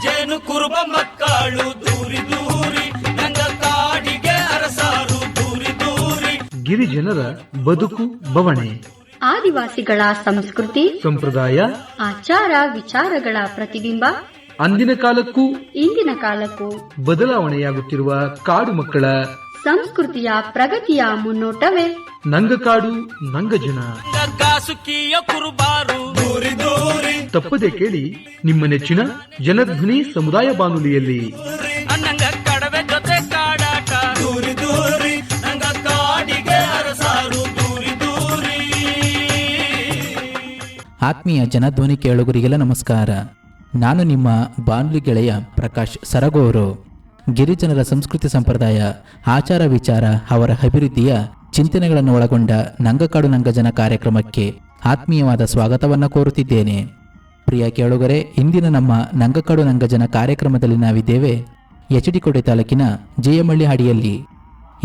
ಜೇನು ಕುರುಬ ಮಕ್ಕಳು ದೂರಿ ದೂರಿ ನಂಗ ಕಾಡಿಗೆ ಅರಸಾರು ದೂರಿ ದೂರಿ. ಗಿರಿಜನರ ಬದುಕು ಬವಣೆ, ಆದಿವಾಸಿಗಳ ಸಂಸ್ಕೃತಿ ಸಂಪ್ರದಾಯ, ಆಚಾರ ವಿಚಾರಗಳ ಪ್ರತಿಬಿಂಬ. ಅಂದಿನ ಕಾಲಕ್ಕೂ ಇಂದಿನ ಕಾಲಕ್ಕೂ ಬದಲಾವಣೆಯಾಗುತ್ತಿರುವ ಕಾಡು ಮಕ್ಕಳ ಸಂಸ್ಕೃತಿಯ ಪ್ರಗತಿಯ ಮುನ್ನೋಟವೇ ನಂಗಕಾಡು ನಂಗಜನ. ಗಾಸುಕಿಯ ಕುರುಬಾರು ದೂರಿ ದೂರಿ. ತಪ್ಪದೆ ಕೇಳಿ ನಿಮ್ಮ ನೆಚ್ಚಿನ ಜನಧ್ವನಿ ಸಮುದಾಯ ಬಾನುಲಿಯಲ್ಲಿ. ನಂಗ ಕಡವೆ ಜೊತೆ ಕಾಡಾಟ ದೂರಿ ದೂರಿ ನಂಗ ಕಾಡಿಗೆ ಅರಸಾರು ದೂರಿ ದೂರಿ. ಆತ್ಮೀಯ ಜನಧ್ವನಿ ಕೇಳುಗರಿಗೆಲ್ಲ ನಮಸ್ಕಾರ. ನಾನು ನಿಮ್ಮ ಬಾನುಲಿ ಗೆಳೆಯ ಪ್ರಕಾಶ್ ಸರಗೂರು. ಗಿರಿಜನರ ಸಂಸ್ಕೃತಿ ಸಂಪ್ರದಾಯ, ಆಚಾರ ವಿಚಾರ, ಅವರ ಅಭಿವೃದ್ಧಿಯ ಚಿಂತನೆಗಳನ್ನು ಒಳಗೊಂಡ ನಂಗಕಾಡು ನಂಗಜನ ಕಾರ್ಯಕ್ರಮಕ್ಕೆ ಆತ್ಮೀಯವಾದ ಸ್ವಾಗತವನ್ನು ಕೋರುತ್ತಿದ್ದೇನೆ. ಪ್ರಿಯ ಕೇಳುಗರೆ, ಇಂದಿನ ನಮ್ಮ ನಂಗಕಾಡು ನಂಗಜನ ಕಾರ್ಯಕ್ರಮದಲ್ಲಿ ನಾವಿದ್ದೇವೆ ಎಚ್.ಡಿ. ತಾಲೂಕಿನ ಜೇಯಮಳ್ಳಿ ಹಾಡಿಯಲ್ಲಿ.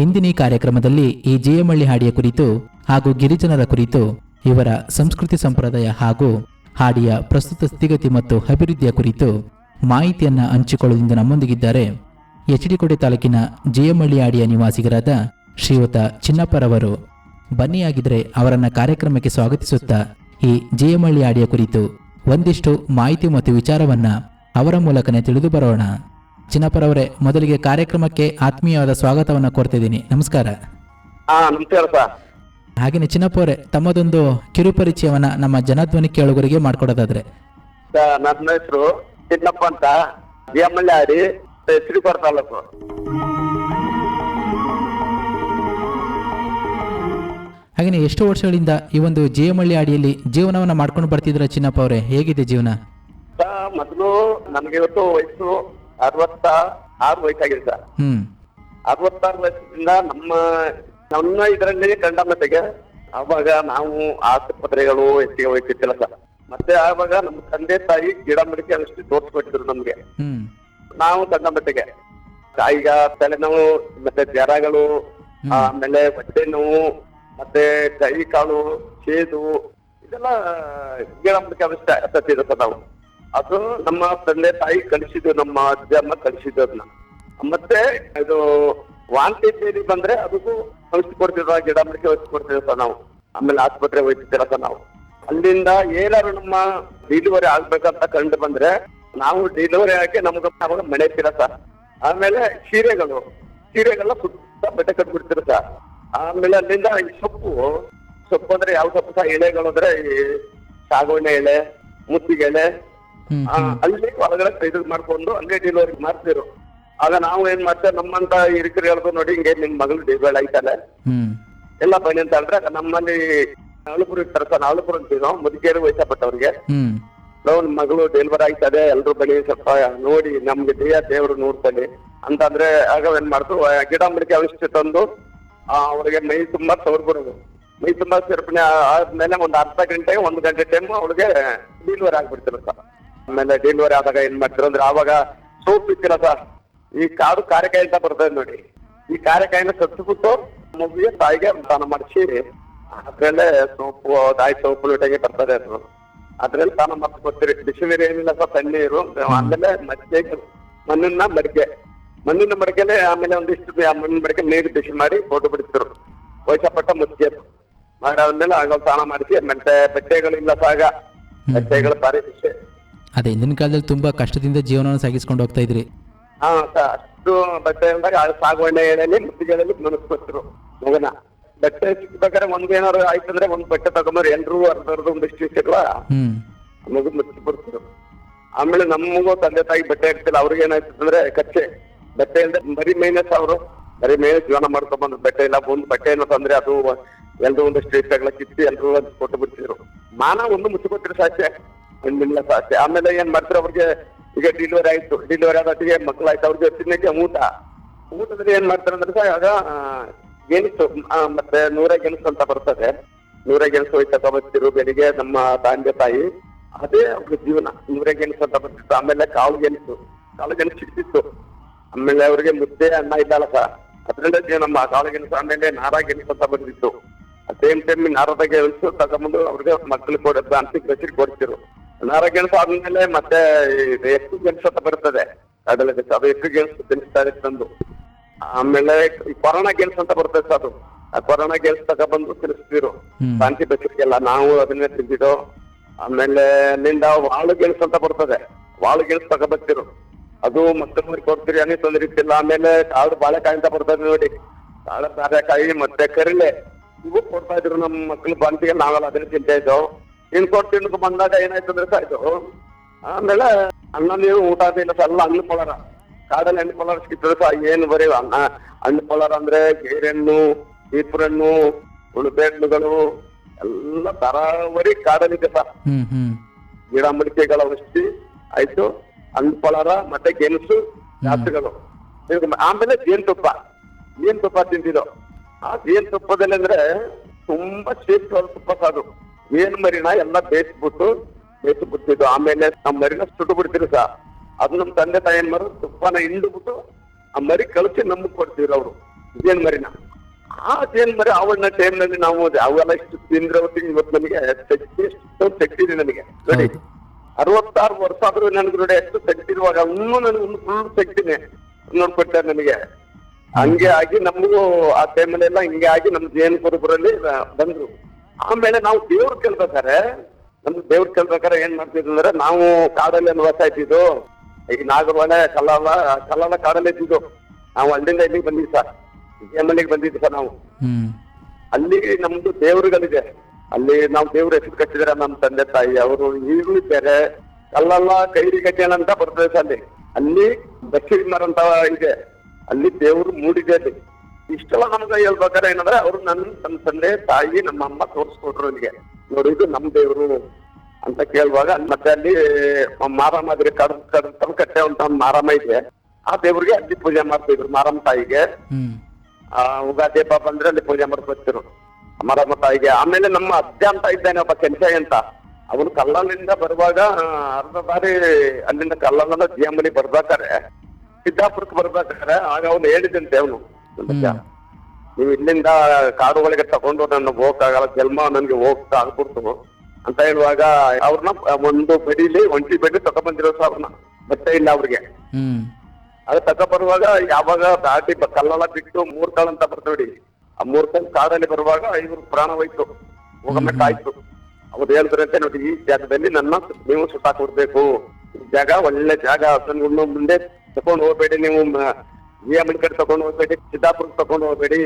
ಇಂದಿನ ಈ ಕಾರ್ಯಕ್ರಮದಲ್ಲಿ ಈ ಜೇಯಮಳ್ಳಿ ಹಾಡಿಯ ಕುರಿತು ಹಾಗೂ ಗಿರಿಜನರ ಕುರಿತು, ಇವರ ಸಂಸ್ಕೃತಿ ಸಂಪ್ರದಾಯ ಹಾಗೂ ಹಾಡಿಯ ಪ್ರಸ್ತುತ ಸ್ಥಿತಿಗತಿ ಮತ್ತು ಅಭಿವೃದ್ಧಿಯ ಕುರಿತು ಮಾಹಿತಿಯನ್ನು ಹಂಚಿಕೊಳ್ಳುವುದರಿಂದ ನಮ್ಮೊಂದಿಗಿದ್ದಾರೆ ಎಚ್.ಡಿ. ತಾಲೂಕಿನ ಜೇಯಮಳ್ಳಿ ಹಾಡಿಯ ನಿವಾಸಿಗರಾದ ಶ್ರೀಯುತ ಚಿನ್ನಪ್ಪರವರು. ಬನ್ನಿಯಾಗಿದ್ರೆ ಅವರನ್ನ ಕಾರ್ಯಕ್ರಮಕ್ಕೆ ಸ್ವಾಗತಿಸುತ್ತಾ ಈ ಜೇಯಮಳ್ಳಿ ಹಾಡಿಯ ಕುರಿತು ಒಂದಿಷ್ಟು ಮಾಹಿತಿ ಮತ್ತು ವಿಚಾರವನ್ನ ಅವರ ಮೂಲಕನೇ ತಿಳಿದು ಬರೋಣ. ಚಿನ್ನಪ್ಪರವರೇ, ಮೊದಲಿಗೆ ಕಾರ್ಯಕ್ರಮಕ್ಕೆ ಆತ್ಮೀಯವಾದ ಸ್ವಾಗತವನ್ನು ಕೋರ್ತಿದ್ದೀನಿ. ನಮಸ್ಕಾರ. ನಮಸ್ಕಾರ ಸರ್. ಹಾಗೆಯೇ ಚಿನ್ನಪ್ಪವರೇ, ತಮ್ಮದೊಂದು ಕಿರುಪರಿಚಯವನ್ನ ನಮ್ಮ ಜನಧ್ವನಿ ಕೇಳುಗರಿಗೆ ಮಾಡ್ಕೊಡೋದಾದ್ರೆ. ನನ್ನ ಹೆಸರು ಚಿನ್ನಪ್ಪ ಅಂತ, ಜೇಯಮಳ್ಳಿ ಹಾಡಿ, ಶ್ರೀಪುರ ತಾಲೂಕು. ಹಾಗೆಯೇ ಎಷ್ಟು ವರ್ಷಗಳಿಂದ ಈ ಒಂದು ಜೇಯಮಳ್ಳಿ ಹಾಡಿಯಲ್ಲಿ ಜೀವನವನ್ನ ಮಾಡ್ಕೊಂಡು ಬರ್ತಿದ್ರ ಚಿನ್ನಪ್ಪ ಅವರೇ? ಹೇಗಿದೆ ಜೀವನ? ಮೊದಲು ನಮ್ಗೆ ಇವತ್ತು ವಯಸ್ಸು 66 ವಯಸ್ಸಾಗಿದೆ ಸರ್. 66 ವಯಸ್ಸಿಂದ ನಮ್ಮ ಇದರಲ್ಲಿ ಕಂಡ ಮಟ್ಟಿಗೆ ಆವಾಗ ನಾವು ಆಸ್ಪತ್ರೆಗಳು ಹೆಚ್ಚಿಗೆ ಹೋಗ್ತಿದ್ದಿಲ್ಲ ಸರ್. ಮತ್ತೆ ಆವಾಗ ನಮ್ಮ ತಂದೆ ತಾಯಿ ಗಿಡ ಮಡಿಕೆ ಅಷ್ಟು ತೋರಿಸ್ಕೊಟ್ಟಿದ್ರು ನಮ್ಗೆ. ನಾವು ಕಂಡ ಮಟ್ಟಿಗೆ ಈಗ ತಲೆನೋವು, ಮತ್ತೆ ಜ್ವರಗಳು, ಆಮೇಲೆ ಹೊಟ್ಟೆ ನೋವು, ಮತ್ತೆ ಕೈ ಕಾಲು ಸೇದು, ಇದೆಲ್ಲ ಗಿಡ ಮಡಿಕೆ ಅಷ್ಟೇ ಸತ್ತಿದ್ರು ಸರ್ ನಾವು. ಅದು ನಮ್ಮ ತಂದೆ ತಾಯಿ ಕಲಿಸಿದ್ದು, ನಮ್ಮ ಅಜ್ಜಮ್ಮ ಕಲಿಸಿದ್ದು ಅದನ್ನ. ಮತ್ತೆ ಇದು ವಾಂತಿ ಬೇದಿ ಬಂದ್ರೆ ಅದಕ್ಕೂ ಔಷಧಿ ಕೊಡ್ತಿದ್ವ, ಗಿಡ ಮಡಿಕೆ ಔಷಧಿ ಕೊಡ್ತಿದ್ವಿ ಸರ್ ನಾವು. ಆಮೇಲೆ ಆಸ್ಪತ್ರೆ ಹೋಗ್ತಿದ್ದೀರ ಸರ್ ನಾವು. ಅಲ್ಲಿಂದ ಏನಾದ್ರು ನಮ್ಮ ಡೆಲಿವರಿ ಆಗ್ಬೇಕಂತ ಕಂಡು ಬಂದ್ರೆ ನಾವು ಡೆಲಿವರಿ ಹಾಕಿ ನಮ್ಗೆ ಅವಾಗ ಮನೆ ಇರ್ತೀರ ಸರ್. ಆಮೇಲೆ ಸೀರೆಗೆಲ್ಲ ಸುತ್ತ ಬಟ್ಟೆ ಕಟ್ಬಿಡ್ತೀರ ಸರ್. ಆಮೇಲೆ ಅಲ್ಲಿಂದ ಈ ಸೊಪ್ಪು ಅಂದ್ರೆ ಯಾವ ಸೊಪ್ಪು ಸಹ ಎಲೆಗಳು ಅಂದ್ರೆ ಈ ಸಾಗುವಣ್ಣೆ ಎಲೆ, ಮುತ್ತಿಗೆ ಎಲೆ, ಅಲ್ಲಿ ಒಳಗಡೆ ಇದು ಮಾಡ್ಕೊಂಡು ಅಲ್ಲೇ ಡೆಲಿವರಿ ಮಾಡ್ತಿರು. ಆಗ ನಾವು ಏನ್ ಮಾಡ್ತೇವೆ, ನಮ್ಮಂತ ಹಿರಿಕರು ಹೇಳ್ದು ನೋಡಿ, ಹಿಂಗೆ ನಿಮ್ ಮಗಳು ಡೆಲಿವರಿ ಆಯ್ತಲ್ಲ ಎಲ್ಲ ಬನ್ನಿ ಅಂತ ಹೇಳಿದ್ರೆ, ನಮ್ಮಲ್ಲಿ ಅಳುಪುರ ಇರ್ತಾರೆ ಸರ್, ಅಳುಪುರ ಅಂತೀವಿ ನಾವು, ಮುದುಕೇರು ವಯಸ್ಸಪಟ್ಟವ್ರಿಗೆ. ನಾವು ನಿಮ್ ಮಗಳು ಡೆಲಿವರಿ ಆಯ್ತದೆ, ಎಲ್ರು ಬನ್ನಿ ಸ್ವಲ್ಪ ನೋಡಿ, ನಮ್ಗೆ ದೇವರು ನೋಡ್ತಾನೆ ಅಂತಂದ್ರೆ ಆಗ ಏನ್ ಮಾಡ್ತು, ಗಿಡ ಮಡಿಕೆ ಔಷಧಿ ತಂದು ಅವ್ರಿಗೆ ಮೈ ತುಂಬಾ ತೋರ್ಬಿಡೋದು. ಮೈ ತುಂಬಾ ಸೇರ್ಪಣೆ ಆದ್ಮೇಲೆ ಒಂದು ಅರ್ಧ ಗಂಟೆ 1 ಗಂಟೆ ಟೈಮ್ ಅವ್ಳಿಗೆ ಡೆಲಿವರಿ ಆಗ್ಬಿಡ್ತಿರ ಸರ್. ಆಮೇಲೆ ಡೆಲಿವರಿ ಆದಾಗ ಏನ್ ಮಾಡ್ತಿರ ಅಂದ್ರೆ, ಆವಾಗ ಸೋಪ್ ಇತ್ತಿರ ಸರ್, ಈ ಕಾರೆಕಾಯಿ ಅಂತ ಬರ್ತದೆ ನೋಡಿ, ಈ ಕಾರೆಕಾಯಿನ ಸತ್ಬಿಟ್ಟು ಮಗುವಿಗೆ ತಾಯಿಗೆ ಸ್ನಾನ ಮಾಡಿಸಿ, ಅದ್ರಲ್ಲೇ ಸೋಪು ತಾಯಿ ಸೋಪು ಲೋಟಗೆ ಬರ್ತದೆ ಅದು, ಅದ್ರಲ್ಲಿ ಸ್ನಾನ ಮಾಡಿಸ್ಕೊಡ್ತೀರಿ. ಬಿಸಿ ನೀರು ಏನಿಲ್ಲ ಸರ್, ತಣ್ಣೀರು. ಆಮೇಲೆ ಮಣ್ಣಿನ ಮಡಿಕೆಲೆ ಆಮೇಲೆ ಒಂದಿಷ್ಟು ಮಣ್ಣಿನ ಮಡಿಕೆ ನೀರು ಬಿಸಿ ಮಾಡಿ ಫೋಟೋ ಬಿಡಿಸ್ತಿರು ವಯಸ್ಸಪಟ್ಟ ಮುಚ್ಚಿಯರು ಮಾಡಾದ್ಮೇಲೆ ಆಗ ಸ್ನಾನ ಮಾಡಿಸಿ. ಮತ್ತೆ ಬಟ್ಟೆಗಳಿಲ್ಲ ಸಾಗ, ಬಟ್ಟೆಗಳು ಭಾರಿ ವಿಷಯ. ಅದೇ ಹಿಂದಿನ ಕಾಲದಲ್ಲಿ ತುಂಬಾ ಕಷ್ಟದಿಂದ ಜೀವನವನ್ನು ಸಾಗಿಸ್ಕೊಂಡು ಹೋಗ್ತಾ ಇದ್ರಿ. ಅಷ್ಟು ಬಟ್ಟೆ ಅಂದಾಗ ಸಾಗುವಣ್ಣೆ ಎಳೆಯಲ್ಲಿ ಮುತ್ತಿಗೆಯಲ್ಲಿ ಮನಸ್ಕೊತಿರು ಮಗನ. ಬಟ್ಟೆ ಸಿಕ್ಬೇಕಾದ್ರೆ ಏನಾದ್ರು ಆಯ್ತಂದ್ರೆ ಒಂದ್ ಬಟ್ಟೆ ತಗೊಂಡ್ರೆ ಎಲ್ರು ಅರ್ಧರ್ದು ಒಂದಿಷ್ಟು ಇಷ್ಟಲ್ಲ ಮಗು ಮುಚ್ಚಿ ಬಿಡ್ತಿರು. ಆಮೇಲೆ ನಮಗೂ ತಂದೆ ತಾಯಿ ಬಟ್ಟೆ ಇರ್ತಿಲ್ಲ, ಅವ್ರಿಗೆ ಏನಾಯ್ತಂದ್ರೆ ಕಚ್ಚೆ ಬಟ್ಟೆ ಇಲ್ಲದೆ ಬರೀ ಮೇಲೆ ಜೀವನ ಮಾಡ್ಕೊಂಡ್ ಬಂದ್ ಬಟ್ಟೆ ಇಲ್ಲ. ಒಂದ್ ಬಟ್ಟೆ ಏನೋ ತಂದ್ರೆ ಅದು ಎಲ್ರು ಒಂದಷ್ಟು ಇಷ್ಟಗಳ ಕಿತ್ತಿ ಎಲ್ರು ಕೊಟ್ಟು ಬಿಡ್ತಿದ್ರು. ಮಾನ ಒಂದು ಮುಚ್ಚಿಕೊಟ್ಟಿರು ಸಾಧ್ಯ, ಒಂದಿಲ್ಲ ಸಾಧ್ಯ. ಆಮೇಲೆ ಏನ್ ಮಾಡ್ತಾರೆ, ಅವ್ರಿಗೆ ಈಗ ಡೆಲಿವರಿ ಆಯ್ತು, ಡೆಲಿವರಿ ಆದೊಟ್ಟಿಗೆ ಮಕ್ಕಳಾಯ್ತು, ಅವ್ರಿಗೆ ತಿನ್ನಕ್ಕೆ ಊಟದಲ್ಲಿ ಏನ್ ಮಾಡ್ತಾರೆ ಅಂದ್ರೆ ಸರ್, ಆಗ ಗೆಣಸು ಮತ್ತೆ 100 ಗೆಣಸು ಅಂತ ಬರ್ತದೆ, 100 ಗೆಣಸು ಹೋಯ್ತಾ ತಗೋತಿರು ಬೆಳಿಗ್ಗೆ ನಮ್ಮ ತಂದೆ ತಾಯಿ. ಅದೇ ಅವ್ರಿಗೆ ಜೀವನ, 100 ಗೆಣಸು ಅಂತ ಬರ್ತಿತ್ತು. ಆಮೇಲೆ ಕಾಳು ಗೆಣಸು ಸಿಕ್ತಿತ್ತು. ಆಮೇಲೆ ಅವ್ರಿಗೆ ಮುದ್ದೆ ಅನ್ನ ಇದ್ದಲ್ಲ ಸರ್, ಅದ್ರಲ್ಲೇ ನಮ್ಮ ಕಾಳು ಗೆಣಸು, ಆಮೇಲೆ ನಾರಾ ಗೆಣಸು ಅಂತ ಬಂದಿತ್ತು. ಸೇಮ್ ಟೈಮ್ ನಾರದ ಗೆಣಸು ತಗೊಂಡು ಅವ್ರಿಗೆ ಮಕ್ಕಳು ಕೊಡೋದು ಅಂತ ಕೃಷಿ ಕೊಡ್ತಿರು. ನಾರ ಗೆಣಸು ಆದ್ಮೇಲೆ ಮತ್ತೆ ಎಕ್ಕು ಗೆಣಸು ಅಂತ ಬರ್ತದೆ ಕಡಲೆ ಗೆಣಸು, ಅದು ಎಕ್ಕು ಗೆಣಸು ತಿನ್ನಿಸ್ತಾರೆ ತಂದು. ಆಮೇಲೆ ಈ ಕೊರೋನಾ ಗೆಣಸು ಅಂತ ಬರ್ತದೆ ಸರ್, ಅದು ಆ ಕೊರೋನಾ ಗೆಣಸು ತಗೊಬಂದು ತಿನ್ನಿಸ್ತಿರು ಶಾಂತಿ ಬಚ್ಚರಿಗೆಲ್ಲ, ನಾವು ಅದನ್ನೇ ತಿಂದಿದ್ದು. ಆಮೇಲೆ ಅಲ್ಲಿಂದ ವಾಳು ಗೆಣಸು ಅಂತ ಬರ್ತದೆ, ವಾಳು ಗೆಣಸು ತಗೊಬರ್ತಿರು, ಅದು ಮಕ್ಕಳು ಕೊಡ್ತೀರಿ ಅನ್ನೋ ತೊಂದರೆ ಇತ್ತಿಲ್ಲ. ಆಮೇಲೆ ಕಾಳು ಬಾಳೆಕಾಯಿ ಅಂತ ಬರ್ತದೆ ನೋಡಿ, ಕಾಳು ಬಾಳೆಕಾಯಿ ಮತ್ತೆ ಕರಿಲೆ ಇವು ಕೊಡ್ತಾ ಇದ್ರು ನಮ್ಮ ಮಕ್ಳು ಬಂತಿಗೆ, ನಾವೆಲ್ಲ ಅದನ್ನ ತಿಂತಾ ಇದ್ದೋ. ತಿನ್ಕೊಂಡು ಬಂದಾಗ ಏನಾಯ್ತು ಅಂದ್ರೆ ಸಾಯ್ತು. ಆಮೇಲೆ ಅನ್ನ ನೀರು ಊಟ ಇಲ್ಲ ಸರ್, ಎಲ್ಲ ಹಣ್ಣು ಪೊಳರ, ಕಾಡಲ್ಲಿ ಹಣ್ಣು ಪೊಳರ ಸಿಗ್ತದೆ ಸರ್. ಏನು ಬರೀ ಹಣ್ಣು ಪೊಳರ ಅಂದ್ರೆ ಗೇರೆಣ್ಣು, ಈಪುರಣ್ಣು, ಉಳುಬೆ ಹಣ್ಣುಗಳು ಎಲ್ಲ ತರಾವರಿ ಕಾಡಲ್ಲಿದೆ ಸರ್. ಗಿಡ ಮಡಿಕೆಗಳ ಔಷಧಿ ಆಯ್ತು, ಹಣ್ಣು ಪೊಳರ ಮತ್ತೆ ಗೆಣಸು ಜಾತಿಗಳು. ಆಮೇಲೆ ಜೇನುತುಪ್ಪ ತಿಂತಿದ್ದೋ. ಆ ಜೇನುತುಪ್ಪದಲ್ಲಿ ಅಂದ್ರೆ ತುಂಬಾ ಶೀತವಾದ ತುಪ್ಪ ಸಾದು, ಏನ್ ಮರಿನ ಎಲ್ಲ ಬೇಯಿಸ್ಬಿಟ್ಟಿದ್ದು. ಆಮೇಲೆ ನಮ್ಮ ಮರಿನ ಸುಟ್ಟು ಬಿಡ್ತಿರು ಸಹ, ಅದು ನಮ್ ತಂದೆ ತಾಯಿ ಏನ್ ಮಾಡೋದು, ತುಪ್ಪನ ಹಿಂಡ್ಬಿಟ್ಟು ಆ ಮರಿ ಕಳಿಸಿ ನಮಗ್ ಕೊಡ್ತಿದ್ರು ಅವರು ಜೇನ್ ಮರಿನ. ಆ ಜೇನ್ ಮರಿ ಅವನ್ನ ಟೈಮ್ನಲ್ಲಿ ನಾವು ಅವೆಲ್ಲ ಇಷ್ಟು ತಿಂದ್ರೆ ಇವತ್ತು ನಮಗೆ ಶಕ್ತಿ ಇದೆ ನಮಗೆ ನೋಡಿ. 66 ವರ್ಷ ಆದ್ರೂ ನನ್ಗೆ ನೋಡಿ ಎಷ್ಟು ಶಕ್ತಿ ಇರುವಾಗ ಇನ್ನೂ ನನಗೆ ಫುಲ್ ಶಕ್ತಿನೇ ನೋಡ್ಕೊಡ್ತಾರೆ ನನಗೆ. ಹಂಗೆ ಆಗಿ ನಮಗೂ ಆ ಟೈಮಲ್ಲೆಲ್ಲ ಹಿಂಗೆ ಆಗಿ ನಮ್ ಜೇನು ಕುರುಬರಲ್ಲಿ ಬಂದ್ರು. ಆಮೇಲೆ ನಾವು ದೇವ್ರ ಕೇಳ್ಬೇಕಾರೆ ಏನ್ ಮಾಡ್ತಿದ್ವಿ ಅಂದ್ರೆ, ನಾವು ಕಾಡಲ್ಲಿ ವಾಸ ಇದ್ದಿದ್ದು, ಈ ನಾಗರವಾಡೆ ಕಲ್ಲಲ್ಲ ಕಾಡಲ್ಲಿ ಇದ್ದಿದ್ದು. ನಾವು ಅಲ್ಲಿಂದ ಇಲ್ಲಿಗೆ ಬಂದಿದ್ವಿ ಸರ್, ಮನೆಗೆ ಬಂದಿದ್ವಿ ಸರ್ ನಾವು. ಅಲ್ಲಿ ನಮ್ದು ದೇವ್ರುಗಳಿದೆ, ಅಲ್ಲಿ ನಾವು ದೇವ್ರ ಹೆಸರು ಕಟ್ಟಿದ್ರೆ ನಮ್ಮ ತಂದೆ ತಾಯಿ ಅವರು ಈಗಲೂ ಇದ್ದಾರೆ. ಕಲ್ಲಲ್ಲ ಕೈರಿಗಟ್ಟೆ ಅಂತ ಬರ್ತದೆ ಸರ್, ಅಲ್ಲಿ ಬಸ್ಸಿರಿ ಮರ ಅಂತ ಇದೆ, ಅಲ್ಲಿ ದೇವ್ರು ಮೂಡಿದೆ. ಅಲ್ಲಿ ಇಷ್ಟೆಲ್ಲ ನಮ್ಗೆ ಹೇಳ್ಬೇಕಾದ್ರೆ ಏನಂದ್ರೆ, ಅವ್ರು ನಮ್ಮ ತಂದೆ ತಾಯಿ ನಮ್ಮ ಅಮ್ಮ ತೋರಿಸ್ಕೊಟ್ರು ನನಗೆ, ನೋಡಿ ಇದು ನಮ್ ದೇವ್ರು ಅಂತ ಕೇಳುವಾಗ. ಮತ್ತೆ ಅಲ್ಲಿ ಮಾರಮ್ಮ ಇದ್ರೆ ಕಡಕಟ್ಟೆ ಅಂತ ಒಂದು ಮಾರಮ್ಮ ಇದೆ, ಆ ದೇವ್ರಿಗೆ ಅಲ್ಲಿ ಪೂಜೆ ಮಾಡ್ತಿದ್ರು ಮಾರಮ್ಮ ತಾಯಿಗೆ. ಉಗಾದಿ ಹಬ್ಬ ಬಂದ್ರೆ ಅಲ್ಲಿ ಪೂಜೆ ಮಾಡ್ಕೊತಿರು ಮಾರಮ್ಮ ತಾಯಿಗೆ. ಆಮೇಲೆ ನಮ್ಮ ಅಜ್ಜ ಅಂತ ಇದ್ದಾನೆ ಒಬ್ಬ ಕೆಂಚಯ್ಯ ಅಂತ, ಅವನು ಕಲ್ಲಲ್ಲಿಂದ ಬರುವಾಗ ಅರ್ಧ ಬಾರಿ ಅಲ್ಲಿಂದ ಕಲ್ಲಲ್ಲ ಜಿಯಮ್ಮನಿ ಬರ್ಬೇಕಾರೆ, ಸಿದ್ದಾಪುರಕ್ಕೆ ಬರ್ಬೇಕಾರೆ, ಆಗ ಅವನು ಹೇಳಿದಂತೆ ಅವನು, ನೀವು ಇಲ್ಲಿಂದ ಕಾಡು ಒಳಗೆ ತಗೊಂಡು ನನ್ನ ಹೋಗಕ್ಕಾಗಲ್ಲ, ಜನ್ಮ ನನ್ಗೆ ಹೋಗ್ತಾ ಆಗ್ಬಿಡ್ತು ಅಂತ ಹೇಳುವಾಗ ಅವ್ರನ್ನ ಒಂದು ಬಡಿಲಿ ಒಂಟಿ ಬಡಿ ತಗೊಂಡ್ಬಂದಿರೋ ಅವ್ರನ್ನ, ಬಟ್ಟೆ ಇಲ್ಲ ಅವ್ರಿಗೆ. ಅದು ತಗೊಂಡ್ಬರುವಾಗ ಯಾವಾಗ ದಾಟಿ ಕಲ್ಲೆಲ್ಲ ಬಿಟ್ಟು 3 ಕಾಳು ಅಂತ ಬರ್ತೀವಿ, ಆ 3 ಕಾಳು ಕಾಡಲ್ಲಿ ಬರುವಾಗ ಇವ್ರು ಪ್ರಾಣವಾಯ್ತು, ಹೋಗಬೇಕಾಯ್ತು. ಅವ್ರು ಹೇಳಿದ್ರಂತೆ, ನೋಡಿ ಈ ಜಾಗದಲ್ಲಿ ನನ್ನ ನೀವು ಸುಟ್ಟಾಕೊಡ್ಬೇಕು, ಈ ಜಾಗ ಒಳ್ಳೆ ಜಾಗ, ಅದನ್ನ ಮುಂದೆ ತಗೊಂಡು ಹೋಗ್ಬೇಡಿ, ನೀವು ಜಿಯಮ್ಮನ ಕಡೆ ತಗೊಂಡು ಹೋಗ್ಬೇಡಿ, ಸಿದ್ದಾಪುರಕ್ಕೆ ತಗೊಂಡು ಹೋಗ್ಬೇಡಿ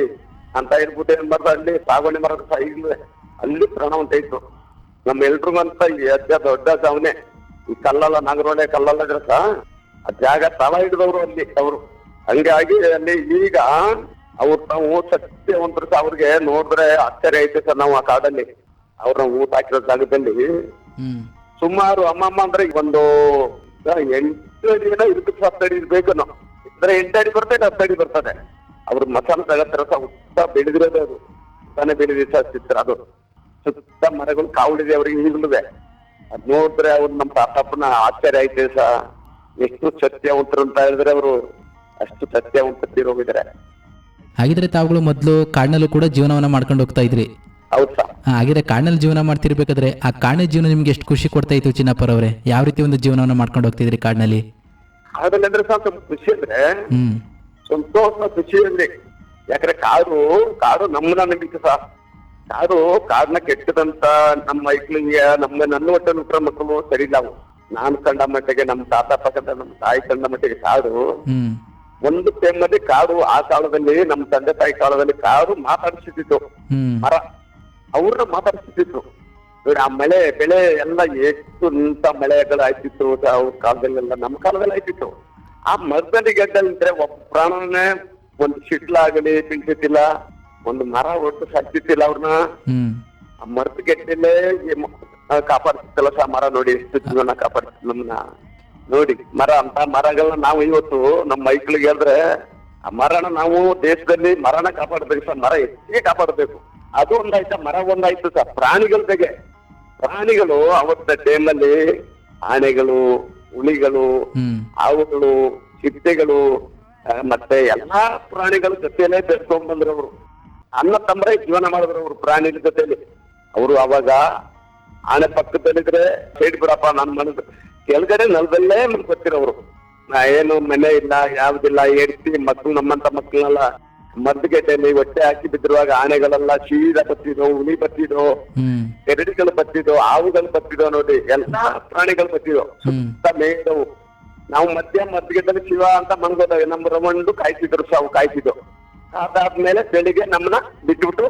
ಅಂತ ಹೇಳ್ಬಿಟ್ಟು ಏನ್ ಮಾಡ್ದ, ಅಲ್ಲಿ ಸಾಗುವಳಿ ಮರದ ಈಗಲೂ ಅಲ್ಲಿ ಪ್ರಾಣವಂತ ಇತ್ತು. ನಮ್ಮ ಎಲ್ರಿಗಂತ ಅಜ್ಜ ದೊಡ್ಡ ಅವನೇ, ಈ ಕಲ್ಲಲ್ಲ ನಾಗರೋಳೆ ಕಲ್ಲಲ್ಲ ಇದ್ರಸ ಆ ಜಾಗ ತಳ ಹಿಡಿದವ್ರು ಅಲ್ಲಿ ಅವರು. ಹಂಗಾಗಿ ಅಲ್ಲಿ ಈಗ ಅವ್ರು ನಾವು ಸತ್ಯವಂತರು ಅವ್ರಿಗೆ ನೋಡಿದ್ರೆ ಆಶ್ಚರ್ಯ ಐತೆ ಸರ್. ನಾವು ಆ ಕಾಡಲ್ಲಿ ಅವ್ರನ್ನ ಊಟ ಹಾಕಿರೋ ಜಾಗದಲ್ಲಿ ಸುಮಾರು ಅಮ್ಮಮ್ಮ ಅಂದ್ರೆ ಒಂದು 8 ಅಡಿನ ಇರುತ್ತೆ, 10 ಅಡಿ ಇರ್ಬೇಕು. ಅಂದ್ರೆ 8 ಅಡಿ ಬರ್ತದೆ, 10 ಅಡಿ ಬರ್ತದೆ. ಅವ್ರ ಮಸಾಲ ತಗತ್ತರ ಉತ್ತ ಬೆಳೆದಿರೋದು, ಅದು ತಾನೇ ಬೆಳೆದ ಚಿತ್ರ. ಅದು ಸುತ್ತ ಮರಗಳು ಕಾವಲಿದೆ ಅವ್ರಿಗೆ ಈಗಲೂ. ಅದ್ ನೋಡಿದ್ರೆ ಅವ್ರು ನಮ್ಮ ತಾತಪ್ಪನ ಆಶ್ಚರ್ಯ ಐತೆ ಸ, ಎಷ್ಟು ಸತ್ಯವಂತರು ಅಂತ ಹೇಳಿದ್ರೆ ಅವರು ಅಷ್ಟು ಸತ್ಯವಂತರಿರೋಗಿದ್ದಾರೆ. ಹಾಗಿದ್ರೆ ತಾವುಗಳು ಮೊದಲು ಕಾಡಿನಲ್ಲೂ ಕೂಡ ಜೀವನವನ್ನ ಮಾಡ್ಕೊಂಡು ಹೋಗ್ತಾ ಇದ್ರಿ? ಹೌದು ಸರ್. ಹಾಗಿದ್ರೆ ಕಾಡಿನಲ್ಲಿ ಜೀವನ ಮಾಡ್ತಿರ್ಬೇಕಾದ್ರೆ ಆ ಕಾಡಿನ ಜೀವನ ನಿಮ್ಗೆ ಎಷ್ಟು ಖುಷಿ ಕೊಡ್ತಾ ಇತ್ತು ಚಿನ್ನಪ್ಪರ್ ಅವರೇ? ಯಾವ ರೀತಿ ಒಂದು ಜೀವನವನ್ನ ಮಾಡ್ಕೊಂಡು ಹೋಗ್ತಿದ್ರಿ ಕಾಡಿನಲ್ಲಿ? ಕಾಡಲ್ಲಿ ಅಂದ್ರೆ ಸ್ವಲ್ಪ ಖುಷಿ ಅಂದ್ರೆ ಸಂತೋಷ ಖುಷಿಯಲ್ಲಿ. ಯಾಕಂದ್ರೆ ಕಾಡು ನಮ್ಮನ್ನ ನಂಬಿಕೆ ಸಹ. ಕಾಡನ್ನ ಕೆಟ್ಟದಂತ ನಮ್ಮ ಮೈಕ್ಳಿಗೆ ನನ್ನ ಒಟ್ಟ ನುಟ್ರ ಮಕ್ಕಳು ಸರಿ ಇಲ್ಲ. ನಾನು ಕಂಡ ಮಟ್ಟಿಗೆ, ನಮ್ಮ ತಾತ ಪಕ್ಕದ ನಮ್ಮ ತಾಯಿ ಕಂಡ ಮಟ್ಟಿಗೆ ಕಾಡು ಒಂದು ಟೈಮಲ್ಲಿ ಕಾಡು, ಆ ಕಾಲದಲ್ಲಿ ನಮ್ಮ ತಂದೆ ತಾಯಿ ಕಾಲದಲ್ಲಿ ಕಾಡು ಮಾತಾಡಿಸುತ್ತಿತ್ತು, ಮರ ಅವ್ರನ್ನ ಮಾತಾಡಿಸುತ್ತಿತ್ತು ನೋಡಿ. ಆ ಮಳೆ ಬೆಳೆ ಎಲ್ಲ ಎಷ್ಟು ನಿಂತ ಮಳೆಗಳು ಆಯ್ತಿತ್ತು ಅವ್ರ ಕಾಲದಲ್ಲೆಲ್ಲ, ನಮ್ಮ ಕಾಲದಲ್ಲಿ ಆಯ್ತಿತ್ತು. ಆ ಮರದಲ್ಲಿ ಗೆಡ್ಡಲ್ಲಿದ್ರೆ ಒಬ್ಬ ಪ್ರಾಣನೇ ಒಂದು ಶಿಟ್ಲಾಗಲಿ ಬೀಳ್ತಿತ್ತಿಲ್ಲ, ಒಂದು ಮರ ಒಟ್ಟು ಸಾಕ್ತಿತ್ತಿಲ್ಲ ಅವ್ರನ್ನ. ಆ ಮರದ ಗೆಡ್ಡಲ್ಲೇ ಕಾಪಾಡ್ತಿತ್ತಲ್ಲ ಸಹ ಮರ. ನೋಡಿ ಎಷ್ಟು ಜೀವನ ಕಾಪಾಡ್ತಿತ್ತು ನಮ್ಮನ್ನ ನೋಡಿ. ಮರ ಅಂತ ಮರಗಳನ್ನ ನಾವು ಇವತ್ತು ನಮ್ಮ ಮೈಕ್ಳಿಗೆ ಹೇಳಿದ್ರೆ, ಆ ಮರನ ನಾವು ದೇಶದಲ್ಲಿ ಮರನ ಕಾಪಾಡ್ಬೇಕು ಸರ್, ಮರ ಹೆಚ್ಚಿಗೆ ಕಾಪಾಡ್ಬೇಕು. ಅದು ಒಂದಾಯ್ತ, ಮರ ಒಂದಾಯ್ತು ಸರ್. ಪ್ರಾಣಿಗಳು ಅವತ್ತ ಟೈಮಲ್ಲಿ ಆನೆಗಳು, ಹುಲಿಗಳು, ಹಾವುಗಳು, ಚಿಟ್ಟೆಗಳು ಮತ್ತೆ ಎಲ್ಲಾ ಪ್ರಾಣಿಗಳ ಜೊತೆಯಲ್ಲೇ ಬೆಳ್ಕೊಂಡ್ ಬಂದ್ರು ಅವರು. ಅನ್ನ ತಮ್ಮರೇ ಜೀವನ ಮಾಡಿದ್ರು ಅವರು ಪ್ರಾಣಿಗಳ ಜೊತೆಲಿ. ಅವರು ಅವಾಗ ಆನೆ ಪಕ್ಕದಲ್ಲಿದ್ರೆ ಸೈಡ್ ಬಿಡಪ್ಪ ನನ್ ಮನಸ್ಸು ಕೆಳಗಡೆ ನೆಲದಲ್ಲೇ ಮಲ್ಕೊತಿರೋರು. ನಾ ಏನು ಮನೆ ಇಲ್ಲ ಯಾವ್ದಿಲ್ಲ, ಹೆಂಡತಿ ಮಕ್ಳು ನಮ್ಮಂತ ಮಕ್ಳನ್ನೆಲ್ಲ ಮದ್ದುಗೆಡ್ಡೆಯಲ್ಲಿ ಹೊಟ್ಟೆ ಹಾಕಿ ಬಿದ್ದಿರುವಾಗ ಆನೆಗಳೆಲ್ಲ ಸೀದಾ ಬತ್ತಿದ್ವು, ಹುಲಿ ಬತ್ತಿದ್ವು, ಕೆರಡಿಗಳು ಬತ್ತಿದ್ವು, ಹಾವುಗಳು ಬತ್ತಿದ್ವು, ನೋಡಿ ಎಲ್ಲಾ ಪ್ರಾಣಿಗಳು ಬತ್ತಿದ್ವು, ಸುತ್ತ ಮೇಯ್ದವು. ನಾವು ಮದ್ದುಗೆಡ್ಡಲ್ಲಿ ಶಿವ ಅಂತ ಮನ್ಗೋದವೆ, ನಮ್ಮ ರಮಂಡು ಕಾಯ್ತಿದ್ರು, ಸಾವು ಕಾಯ್ತಿದ್ವು. ಅದಾದ್ಮೇಲೆ ಬೆಳಿಗ್ಗೆ ನಮ್ಮನ್ನ ಬಿಟ್ಬಿಟ್ಟು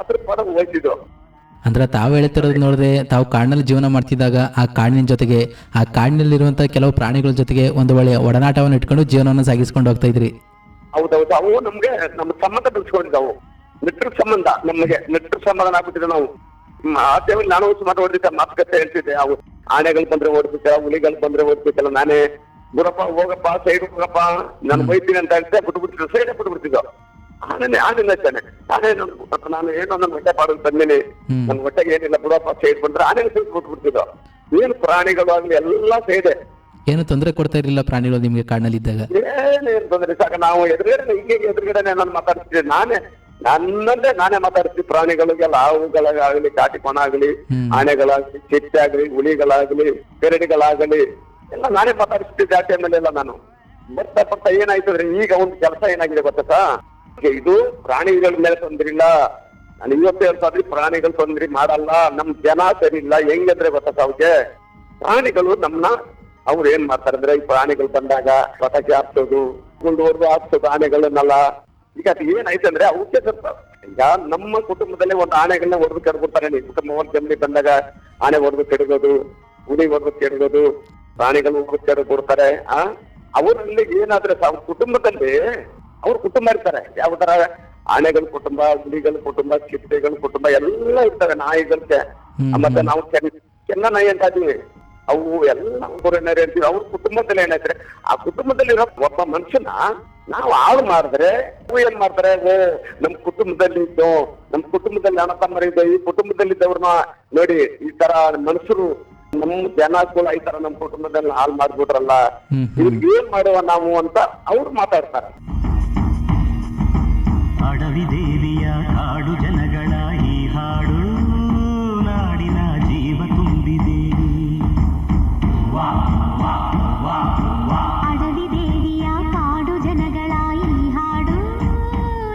ಅದ್ರ ಪರ ಹೋಯ್ತಿದ್ವು. ಅಂದ್ರೆ ತಾವು ಹೇಳ್ತಿರೋದು ನೋಡಿದ್ರೆ ತಾವು ಕಾಡಿನಲ್ಲಿ ಜೀವನ ಮಾಡ್ತಿದ್ದಾಗ ಆ ಕಾಡಿನ ಜೊತೆಗೆ ಆ ಕಾಡಿನಲ್ಲಿರುವಂತ ಕೆಲವು ಪ್ರಾಣಿಗಳ ಜೊತೆಗೆ ಒಂದು ಒಳ್ಳೆಯ ಒಡನಾಟವನ್ನು ಇಟ್ಕೊಂಡು ಜೀವನವನ್ನು ಸಾಗಿಸ್ಕೊಂಡು ಹೋಗ್ತಾ ಇದ್ರಿ. ಹೌದೌದು, ಅವು ನಮ್ಗೆ ನಮ್ಮ ಸಂಬಂಧ ಬೆಳೆಸ್ಕೊಂಡಿದ್ದಾವು. ನೆಟ್ರ ಸಂಬಂಧ, ನಮಗೆ ನೆಟ್ರ ಸಂಬಂಧ ಆಗ್ಬಿಟ್ಟಿದೆ. ನಾವು ಆ ಟೈಮಲ್ಲಿ ನಾನು ಸುಮಾರು ಹೊಡೆದಿದ್ದೆ, ಮಾತುಕತೆ ಹೇಳ್ತಿದ್ದೆ. ಅವು ಆನೆಗಳು ಬಂದ್ರೆ ಓಡ್ತಿದ್ದೆ, ಹುಲಿಗಳು ಬಂದ್ರೆ ಓಡ್ತಿದ್ದಲ್ಲ, ನಾನೇ ಗುರಪ್ಪ ಹೋಗಪ್ಪ ಸೈಡ್ ಹೋಗಪ್ಪ ನಾನು ಬೈತೀನಿ ಅಂತ ಹೇಳ್ತೆ, ಬಿಟ್ಬಿಡ್ತಿದ್ದೆ, ಸೈಡೇ ಬಿಟ್ಬಿಡ್ತಿದ್ದೋ. ಆನೆ ನಚ್ಚಾನೆ, ನಾನು ಏನೋ ನನ್ನ ಹೊಟ್ಟೆ ಪಾಡೋದು ಬಂದಿನಿ, ನನ್ ಹೊಟ್ಟೆಗೆ ಏನಿಲ್ಲ ಬಿಡಪ್ಪ ಸೈಡ್ ಬಂದ್ರೆ ಆನೆ ಬಿಟ್ಬಿಡ್ತಿದ್ದೋ. ಏನು ಪ್ರಾಣಿಗಳು ಆಗ್ಲಿ ಎಲ್ಲಾ ಸೈಡೆ. ಏನು ತೊಂದರೆ ಕೊಡ್ತಾ ಇರಲಿಲ್ಲ ಪ್ರಾಣಿಗಳು ನಿಮ್ಗೆ ಕಾಡಿನಲ್ಲಿ ಇದ್ದಾಗ? ಏನೇನು ತೊಂದರೆ ಸಾಕ. ನಾವು ಎದುರುಗಡೆ ನಾನು ಮಾತಾಡ್ತಿದ್ದೆ, ನನ್ನದೇ ನಾನೇ ಮಾತಾಡ್ತೀವಿ. ಪ್ರಾಣಿಗಳಿಗೆಲ್ಲ ಹಾವುಗಳಾಗ್ಲಿ, ಕಾಟಿಕೋಣ ಆಗ್ಲಿ, ಆನೆಗಳಾಗ್ಲಿ, ಚಿಟ್ಟೆ ಆಗ್ಲಿ, ಹುಲಿಗಳಾಗ್ಲಿ, ಕೆರಡಿಗಳಾಗಲಿ ಎಲ್ಲ ನಾನೇ ಮಾತಾಡಿಸ್ತಿದ್ದೆ ಆ ಟೈಮಲ್ಲೆಲ್ಲ. ನಾನು ಬರ್ತಾ ಏನಾಯ್ತಂದ್ರೆ ಈಗ ಒಂದು ಕೆಲಸ ಏನಾಗಿದೆ ಗೊತ್ತಾ, ಇದು ಪ್ರಾಣಿಗಳ ಮೇಲೆ ತೊಂದ್ರೆ ಇಲ್ಲ. ನಾನು ಇವತ್ತು ಹೇಳ್ತಾದ್ರಿ ಪ್ರಾಣಿಗಳು ತೊಂದ್ರೆ ಮಾಡಲ್ಲ, ನಮ್ ಜನ ಸರಿ ಇಲ್ಲ. ಹೆಂಗಂದ್ರೆ ಗೊತ್ತಾ ಅವ್ರಿಗೆ, ಪ್ರಾಣಿಗಳು ನಮ್ನ ಅವ್ರು ಏನ್ ಮಾಡ್ತಾರೆ ಅಂದ್ರೆ, ಈ ಪ್ರಾಣಿಗಳು ಬಂದಾಗ ಪಟಾಕಿ ಹಾಕ್ಸೋದು, ಗುಂಡುವರೆಗೂ ಹಾಕ್ಸೋದು ಆನೆಗಳನ್ನೆಲ್ಲ. ಈಗ ಅದು ಏನಾಯ್ತು ಅಂದ್ರೆ ಅವಕ್ಕೆ ಸ್ವಲ್ಪ, ಈಗ ನಮ್ಮ ಕುಟುಂಬದಲ್ಲಿ ಒಂದು ಆನೆಗಳನ್ನ ಹೊಡೆದು ಕೆಡ್ಬಿಡ್ತಾರೆ. ನೀವು ಕುಟುಂಬ ಫ್ಯಾಮಿಲಿ ಬಂದಾಗ ಆನೆ ಹೊಡೆದು ಕೆಡಗೋದು, ಹುಲಿ ಹೊಡೆದು ಕೆಡಗೋದು, ಪ್ರಾಣಿಗಳು ಹೊಡೆದು ಕೆಡಬಿಡ್ತಾರೆ. ಅವರಲ್ಲಿ ಏನಾದ್ರೆ ಅವ್ರ ಕುಟುಂಬದಲ್ಲಿ ಅವ್ರ ಕುಟುಂಬ ಇರ್ತಾರೆ. ಯಾವ ತರ ಆನೆಗಳ ಕುಟುಂಬ, ಹುಲಿಗಳ ಕುಟುಂಬ, ಚಿಟ್ಟೆಗಳ ಕುಟುಂಬ ಎಲ್ಲ ಇರ್ತವೆ. ನಾಯಿಗಳಿಗೆ ಮತ್ತೆ ನಾವು ಕೆನ್ನ ನಾಯಿ ಅಂತ ಇದೀವಿ, ಅವು ಎಲ್ಲ ಊರಿನರು ಇರ್ತೀವಿ. ಅವ್ರ ಕುಟುಂಬದಲ್ಲಿ ಏನಾಯ್ತಾರೆ, ಆ ಕುಟುಂಬದಲ್ಲಿರೋ ಒಬ್ಬ ಮನುಷ್ಯನ ನಾವು ಹಾಳು ಮಾಡಿದ್ರೆ ಅವು ಏನ್ ಮಾಡ್ತಾರೆ, ನಮ್ ಕುಟುಂಬದಲ್ಲಿ ಇದ್ದು, ನಮ್ ಕುಟುಂಬದಲ್ಲಿ ಅಣ್ಣ ತಮ್ಮರಿದ್ದು, ಈ ಕುಟುಂಬದಲ್ಲಿದ್ದವ್ರನ್ನ ನೋಡಿ ಈ ತರ ಮನುಷ್ಯರು ನಮ್ ಜನಗಳು ಈ ತರ ನಮ್ ಕುಟುಂಬದಲ್ಲಿ ಹಾಳು ಮಾಡ್ಬಿಟ್ರಲ್ಲ, ಇವ್ರಿಗೆ ಏನ್ ಮಾಡುವ ನಾವು ಅಂತ ಅವ್ರು ಮಾತಾಡ್ತಾರೆ. ಅಡವಿ ದೇವಿಯ ಕಾಡು ಜನಗಳ ಈ ಹಾಡು ನಾಡಿನ ಜೀವ ತುಂಬಿದೆ. ಅಡವಿ ದೇವಿಯ ಕಾಡು ಜನಗಳ ಈ ಹಾಡು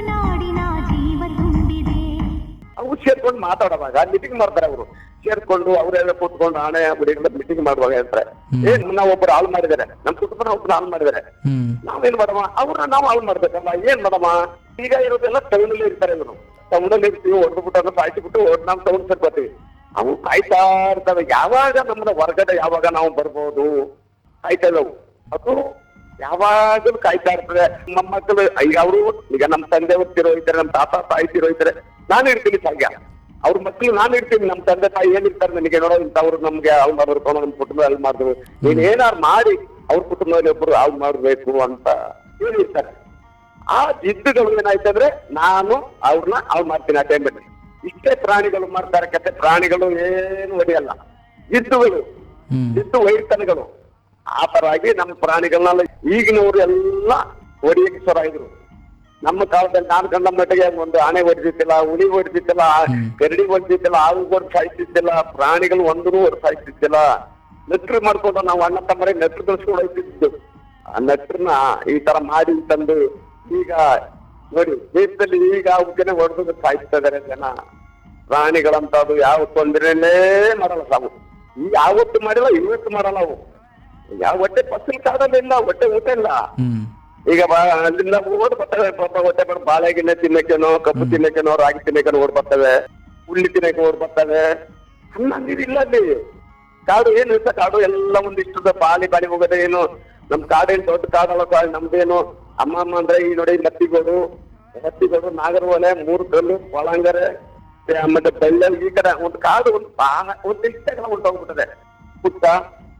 ನಾಡಿನ ಜೀವ ತುಂಬಿದೆ. ಅವು ಸೇರ್ಕೊಂಡು ಮಾತಾಡುವಾಗ ಮೀಟಿಂಗ್ ಮಾಡ್ತಾರೆ. ಅವರು ಸೇರ್ಕೊಂಡು ಅವರೆಲ್ಲ ಕೂತ್ಕೊಂಡು ಆನೆ ಗುಡಿಗಳ ಮೀಟಿಂಗ್ ಮಾಡುವಾಗ ಹೇಳ್ತಾರೆ, ಏನ್ ನಾವು ಒಬ್ಬರು ಹಾಳು ಮಾಡಿದಾರೆ, ನಮ್ ಕುಟುಂಬನ ಒಬ್ಬರು ಹಾಳು ಮಾಡಿದಾರೆ, ನಾವೇನ್ ಮಾಡಮ್ಮ, ಅವ್ರನ್ನ ನಾವು ಹಾಳು ಮಾಡ್ಬೇಕಲ್ಲ, ಏನ್ ಮಾಡಮ್ಮ. ಈಗ ಇರೋದೆಲ್ಲ ಟೌನಲ್ಲಿ ಇರ್ತಾರೆ. ಇವರು ಟೌನಲ್ಲಿ ಇರ್ತೀವಿ, ಹೊಡೆದ್ಬಿಟ್ಟು ಸಾಯಿಸಿಬಿಟ್ಟು ನಾವು ಟೌನ್ ಸೇರ್ಕೋತೀವಿ. ಅವು ಕಾಯ್ತಾ ಇರ್ತವೆ, ಯಾವಾಗ ನಮ್ಮನ್ನ ಹೊರಗಡೆ ಯಾವಾಗ ನಾವು ಬರ್ಬೋದು ಕಾಯ್ತಾ ಇದ್ದವು. ಅದು ಯಾವಾಗಲೂ ಕಾಯ್ತಾ ಇರ್ತದೆ. ನಮ್ಮ ಮಕ್ಕಳು ಈಗ ಅವರು, ಈಗ ನಮ್ಮ ತಂದೆ ಓದ್ತಿರೋ ಇದ್ದಾರೆ, ನಮ್ಮ ತಾತ ತಾಯ್ತಿರೋ ಇದ್ದಾರೆ, ನಾನು ಇರ್ತೀನಿ ಸಾಧ್ಯ. ಅವ್ರ ಮಕ್ಳು ನಾನು ಇರ್ತೀನಿ, ನಮ್ಮ ತಂದೆ ತಾಯಿ ಏನಿರ್ತಾರೆ ನನಗೆ ನೋಡೋ ಇಂಥವ್ರು ನಮ್ಗೆ ಅವ್ರು ಮಾಡ್ಬೇಕು, ನಮ್ಮ ಕುಟುಂಬ ಅಲ್ಲಿ ಮಾಡಿದ್ರು, ನೀನ್ ಏನಾರು ಮಾಡಿ ಅವ್ರ ಕುಟುಂಬದಲ್ಲಿ ಒಬ್ರು ಅವ್ರು ಮಾಡ್ಬೇಕು ಅಂತ ಹೇಳಿರ್ತಾರೆ. ಆ ಜಿದ್ದುಗಳು ಏನಾಯ್ತಂದ್ರೆ ನಾನು ಅವ್ರನ್ನ ಅವ್ರು ಮಾಡ್ತೀನಿ ಆ ಟೈಮಲ್ಲಿ. ಇಷ್ಟೇ ಪ್ರಾಣಿಗಳು ಮಾಡ್ತಾರೆ ಕತೆ. ಪ್ರಾಣಿಗಳು ಏನು ಹೊಡೆಯಲ್ಲ, ಜಿದ್ದುಗಳು, ಜಿದ್ದು ವೈರ್ತನಗಳು. ಆ ತರ ಆಗಿ ನಮ್ಮ ಪ್ರಾಣಿಗಳನ್ನೆಲ್ಲ ಈಗಿನವ್ರು ಎಲ್ಲ ಹೊಡಿಯಕ್ಕೆ ಸರ ಇದ್ರು. ನಮ್ಮ ಕಾಲದಲ್ಲಿ ನಾನು ಕಂಡ ಮಟ್ಟಿಗೆ ಒಂದು ಆನೆ ಹೊಡೆದಿತ್ತಿಲ್ಲ, ಹುಲಿ ಹೊಡೆದಿತ್ತಿಲ್ಲ, ಕರಡಿ ಹೊಡೆದಿತ್ತಿಲ್ಲ, ಹಾವು ಹೊಡೆದು ಸಾಯಿಸ್ತಿದ್ದಿಲ್ಲ, ಪ್ರಾಣಿಗಳು ಒಂದೂ ಹೊಡೆದು ಸಾಯಿಸ್ತಿದ್ದಿಲ್ಲ. ನೆಟ್ರು ಮಾಡ್ಕೊಂಡು ನಾವು ಅಣ್ಣ ತಮ್ಮರೇ ನೆಟ್ರು ಕಳ್ಸ್ಕೊಂಡು ಹೋಗ್ತಿದ್ದು. ಆ ನೆಟ್ರನ್ನ ಈ ತರ ಮಾಡಿ ತಂದು ಈಗ ನೋಡಿ ದೇಶದಲ್ಲಿ ಈಗ ಅವಕ್ಕೇನೆ ಹೊಡೆದು ಸಾಯಿಸ್ತಾ ಇದಾರೆ ಜನ. ಪ್ರಾಣಿಗಳಂತದ್ದು ಯಾವ ತೊಂದರೆನೇ ಮಾಡಲ್ಲ ಸಾವು. ಈಗ ಯಾವತ್ತು ಮಾಡಿಲ್ಲ, ಇವತ್ತು ಮಾಡಲ್ಲ ಅವು. ಯಾವ ಹೊಟ್ಟೆ ಫಸಲ್ ಕಾಡಲಿಲ್ಲ, ಹೊಟ್ಟೆ ಊಟ ಇಲ್ಲ. ಈಗ ಅಲ್ಲಿಂದ ಓಡ್ ಬರ್ತವೆ ಪಾಪ, ಹೊಟ್ಟೆ ಬರ್ ಬಾಳೆಗಿನ್ನೆ ತಿನ್ನಕ್ಕೇನೋ, ಕಬ್ಬು ತಿನ್ನಕ್ಕೇನೋ, ರಾಗಿ ತಿನ್ನಕ್ಕೇನೋ ಓಡ್ ಬರ್ತವೆ, ಹುಳ್ಳಿ ತಿನ್ನಕ್ಕೆ ಓಡ್ ಬರ್ತವೆ. ಅನ್ನ ನೀರಿಲ್ಲ ಅಲ್ಲಿ. ಕಾಡು ಏನು ಇರ್ತ, ಕಾಡು ಎಲ್ಲ ಒಂದಿಷ್ಟು ಬಾಳಿ ಹೋಗೋದೇ ಏನು. ನಮ್ ಕಾಡೇನು ದೊಡ್ಡ ಕಾಡಲ್ಲ, ನಮ್ದೇನು ಅಮ್ಮ ಅಂದ್ರೆ ಈ ನೋಡಿ ಮತ್ತಿಗೋಡು, ನಾಗರಹೊಳೆ, ಮೂರ್ಕಲ್ಲು, ಕೊಳಂಗರೆ, ಮತ್ತೆ ಬೆಳ್ಳಲ್ಲಿ, ಈ ಕಡೆ ಒಂದು ಕಾಡು ಒಂದು ಇಷ್ಟಗಳ ಉಂಟೋಗ್ಬಿಟ್ಟದೆ. ಪುಟ್ಟ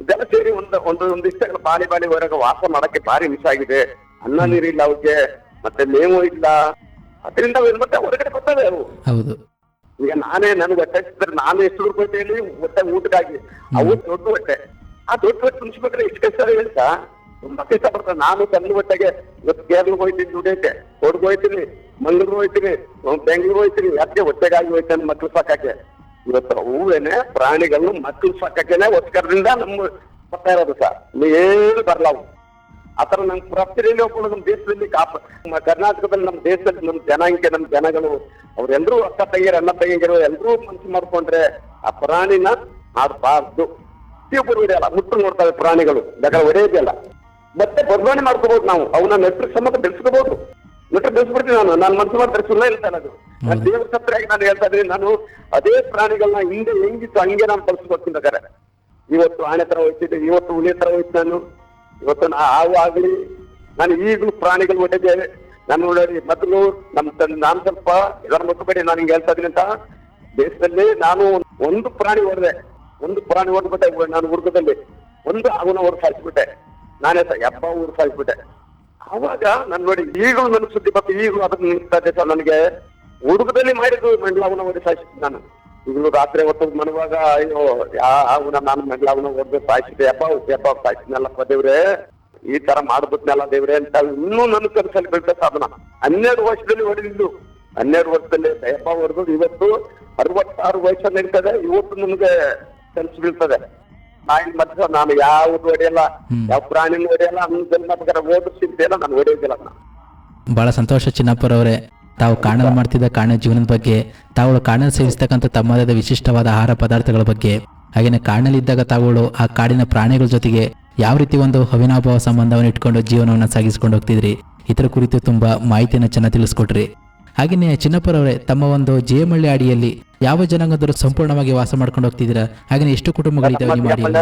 ಇದೆಲ್ಲ ಸೇರಿ ಒಂದು ಇಷ್ಟಗಳ ಬಾಳಿ ಹೊರಗೆ ವಾಸ ಮಾಡಕ್ಕೆ ಭಾರಿ ಮಿಸ್ ಆಗಿದೆ. ಅನ್ನ ನೀರಿಲ್ಲ ಅವಕ್ಕೆ, ಮತ್ತೆ ಮೇವು ಇಲ್ಲ. ಅದರಿಂದ ಮತ್ತೆ ಹೊರಗಡೆ ಬರ್ತವೆ ಅವು. ಈಗ ನಾನೇ ನನ್ಗೆ ಹೊಟ್ಟೆ ಹಚ್ಚಿದ್ರೆ ನಾನು ಎಷ್ಟು ರೂಪಾಯಿ ಹೊಟ್ಟೆ ಊಟಕ್ಕಾಗಿ, ಅವು ದೊಡ್ಡ ಹೊಟ್ಟೆ. ಆ ದೊಡ್ಡ ಹೊಟ್ಟೆ ತುಂಬಿಸ್ಬೇಕ್ರೆ ಇಷ್ಟು ಕಷ್ಟ ಹೇಳ್ತಾ ತುಂಬಾ ಕಷ್ಟ ಪಡ್ತಾರೆ. ನಾನು ಸಣ್ಣ ಹೊಟ್ಟೆಗೆ ಇವತ್ತು ಕೇರಳಕ್ಕೆ ಹೋಯ್ತೀನಿ, ದುಡಿಯಕ್ಕೆ ಕೊಡಗು ಹೋಯ್ತೀನಿ, ಮಂಗಳೂರು ಹೋಯ್ತೀನಿ, ಬೆಂಗಳೂರು ಹೋಯ್ತೀನಿ, ಅದಕ್ಕೆ ಹೊಟ್ಟೆಗಾಗಿ ಹೋಯ್ತಾನೆ ಮಕ್ಳು ಸಾಕಕ್ಕೆ. ಇವತ್ತು ಹೂವೇನೆ ಪ್ರಾಣಿಗಳನ್ನು ಮಕ್ಕಳು ಸಾಕಕ್ಕೇನೆ ಒಸ್ಕರದಿಂದ ನಮ್ಮ ಬರ್ತಾ ಇರೋದು ಸರ್. ಏನು ಬರಲಾವು ಆತರ ನಮ್ ಪ್ರತಿಯಲ್ಲಿ ಒಬ್ಬಳು ನಮ್ಮ ದೇಶದಲ್ಲಿ ಕರ್ನಾಟಕದಲ್ಲಿ ನಮ್ಮ ದೇಶದಲ್ಲಿ ನಮ್ಮ ಜನಾಂಗ ನಮ್ಮ ಜನಗಳು ಅವ್ರೆಲ್ಲರೂ ಅಕ್ಕ ತಂಗಿಯರು ಅಣ್ಣ ತಂಗಿಯರು ಎಲ್ಲರೂ ಮನಸ್ಸು ಮಾಡ್ಕೊಂಡ್ರೆ ಆ ಪ್ರಾಣಿನ ಆಡಬಾರ್ದು. ಪ್ರತಿಯೊಬ್ಬರು ಹೊಡೆಯಲ್ಲ, ಮುಟ್ಟು ನೋಡ್ತವೆ ಪ್ರಾಣಿಗಳು, ಬೇಕಾದ್ರೆ ಹೊಡೆಯೋದಿಲ್ಲ. ಮತ್ತೆ ಬದಲಾವಣೆ ಮಾಡ್ಕೋಬಹುದು ನಾವು, ಅವನ್ನ ನೆಟ್ರ ಸಮೇತ ಬೆಳೆಸ್ಕೋಬಹುದು. ನೆಟ್ರು ಬೆಳೆಸ್ಬಿಡ್ತೀನಿ ನಾನು ಮನಸ್ಸು ಮಾಡಿದ್ರೆ ಸುಳ್ಳ ಹೇಳ್ತಾನೆ ಅದು. ನಾನು ದೇವ್ರ ಸತ್ರಾಗಿ ನಾನು ಹೇಳ್ತಾ ಇದ್ದೀನಿ, ನಾನು ಅದೇ ಪ್ರಾಣಿಗಳನ್ನ ಹಿಂದೆ ಹೆಂಗಿತ್ತು ಹಂಗೆ ನಾನು ಬಳಸ್ಕೊಡ್ತೀನಿ ಬೇಕಾರೆ. ಇವತ್ತು ಆನೆ ತರ ಹೋಯ್ತಿದ್ದೆ, ಇವತ್ತು ಹುಲಿ ತರ ಹೋಯ್ತು ನಾನು, ಇವತ್ತು ಹಾವು ಆಗ್ಲಿ ನಾನು ಈಗಲೂ ಪ್ರಾಣಿಗಳು ಹೊಡೆದೇವೆ. ನಾನು ನೋಡಿ ಮೊದಲು ನಾನು ಸ್ವಲ್ಪ ಇದರ ಮುಟ್ಟಬೇಡಿ ನಾನು ಹಿಂಗೆ ಹೇಳ್ತಾ ಇದೀನಿ ಅಂತ. ದೇಶದಲ್ಲಿ ನಾನು ಒಂದು ಪ್ರಾಣಿ ಹೊಡೆದ್ಬಿಟ್ಟೆ ನಾನು ಹುಡುಗದಲ್ಲಿ ಅವನ ಊರು ಸಾಯಿಸ್ಬಿಟ್ಟೆ ನಾನೇ ಹಬ್ಬ ಊರು ಸಾಯಿಸ್ಬಿಟ್ಟೆ. ಅವಾಗ ನಾನು ನೋಡಿ ಈಗಲೂ ನನ್ನ ಸುದ್ದಿ ಮತ್ತೆ ಈಗಲೂ ಅದನ್ನ ನಿಲ್ತಾ ಇದೆ ಸರ್. ನನಗೆ ಹುಡುಗದಲ್ಲಿ ಮಾಡಿದ್ದು ಮೆಂಡ್ಲಾವನ ಹೊಡೆ ಸಾಯಿಸಿದ್ದೆ ನಾನು. ಈಗಲೂ ರಾತ್ರಿ ಹೊತ್ತು ಮನುವಾಗ ಅಯ್ಯೋ ನಾನು ಮೆಂಡ್ಲಾವನ ಹೊಡೆದು ಸಾಯಿಸಿದ್ದೆ, ಹಬ್ಬ ಸಾಯಿಸಿದ್ನಲ್ಲಪ್ಪ ದೇವ್ರೆ, ಈ ತರ ಮಾಡ್ಬಿಟ್ನಲ್ಲ ದೇವ್ರೆ ಅಂತ ಇನ್ನೂ ನನ್ನ ಕನಸಲ್ಲಿ ಬೀಳ್ತಾ ಸಾಧನ. 12 ವರ್ಷದಲ್ಲಿ ಹೊಡೆದಿದ್ದು, 12 ವರ್ಷದಲ್ಲಿ ಹಬ್ಬ ಹೊಡೆದು ಇವತ್ತು 66 ವಯಸ್ಸಲ್ಲಿ ನಡೀತದೆ. ಇವತ್ತು ನಮ್ಗೆ ಕನಸು ಬೀಳ್ತದೆ. ಮತ್ತೆ ನಾನು ಯಾವ್ದು ಹೊಡೆಯಲ್ಲ, ಯಾವ ಪ್ರಾಣಿನೂ ಹೊಡೆಯಲ್ಲ, ನನ್ನ ಓದಿಸಿದ್ದೇಲ್ಲ ನಾನು ಹೊಡೆಯೋದಿಲ್ಲ. ಬಹಳ ಸಂತೋಷ ಚಿನ್ನಪ್ಪರವರೇ, ತಾವು ಕಾಣಲು ಮಾಡ್ತಿದ್ದ ಕಾಡಿನ ಜೀವನದ ಬಗ್ಗೆ, ತಾವುಗಳು ಕಾಡಲ್ಲಿ ಸೇವಿಸ್ತಕ್ಕಂಥ ತಮ್ಮದಾದ ವಿಶಿಷ್ಟವಾದ ಆಹಾರ ಪದಾರ್ಥಗಳ ಬಗ್ಗೆ, ಹಾಗೆಯೇ ಕಾಡಿನಲ್ಲಿದ್ದಾಗ ತಾವುಗಳು ಆ ಕಾಡಿನ ಪ್ರಾಣಿಗಳ ಜೊತೆಗೆ ಯಾವ ರೀತಿ ಒಂದು ಅವಿನಾಭಾವ ಸಂಬಂಧವನ್ನು ಇಟ್ಕೊಂಡು ಜೀವನವನ್ನು ಸಾಗಿಸ್ಕೊಂಡು ಹೋಗ್ತಿದ್ರಿ, ಇದರ ಕುರಿತು ತುಂಬಾ ಮಾಹಿತಿಯನ್ನು ಚೆನ್ನಾಗಿ ತಿಳಿಸ್ಕೊಟ್ರಿ. ಹಾಗೆಯೇ ಚಿನ್ನಪ್ಪರವರೇ, ತಮ್ಮ ಒಂದು ಜೇಮಳ್ಳಿ ಅಡಿಯಲ್ಲಿ ಯಾವ ಜನಾಂಗದವರು ಸಂಪೂರ್ಣವಾಗಿ ವಾಸ ಮಾಡ್ಕೊಂಡು ಹೋಗ್ತಿದ್ದೀರಾ? ಹಾಗೆಯೇ ಎಷ್ಟು ಕುಟುಂಬಗಳಿದ್ದಾವೆ ನಿಮ್ಮ ಅಡಿಯಲ್ಲಿ?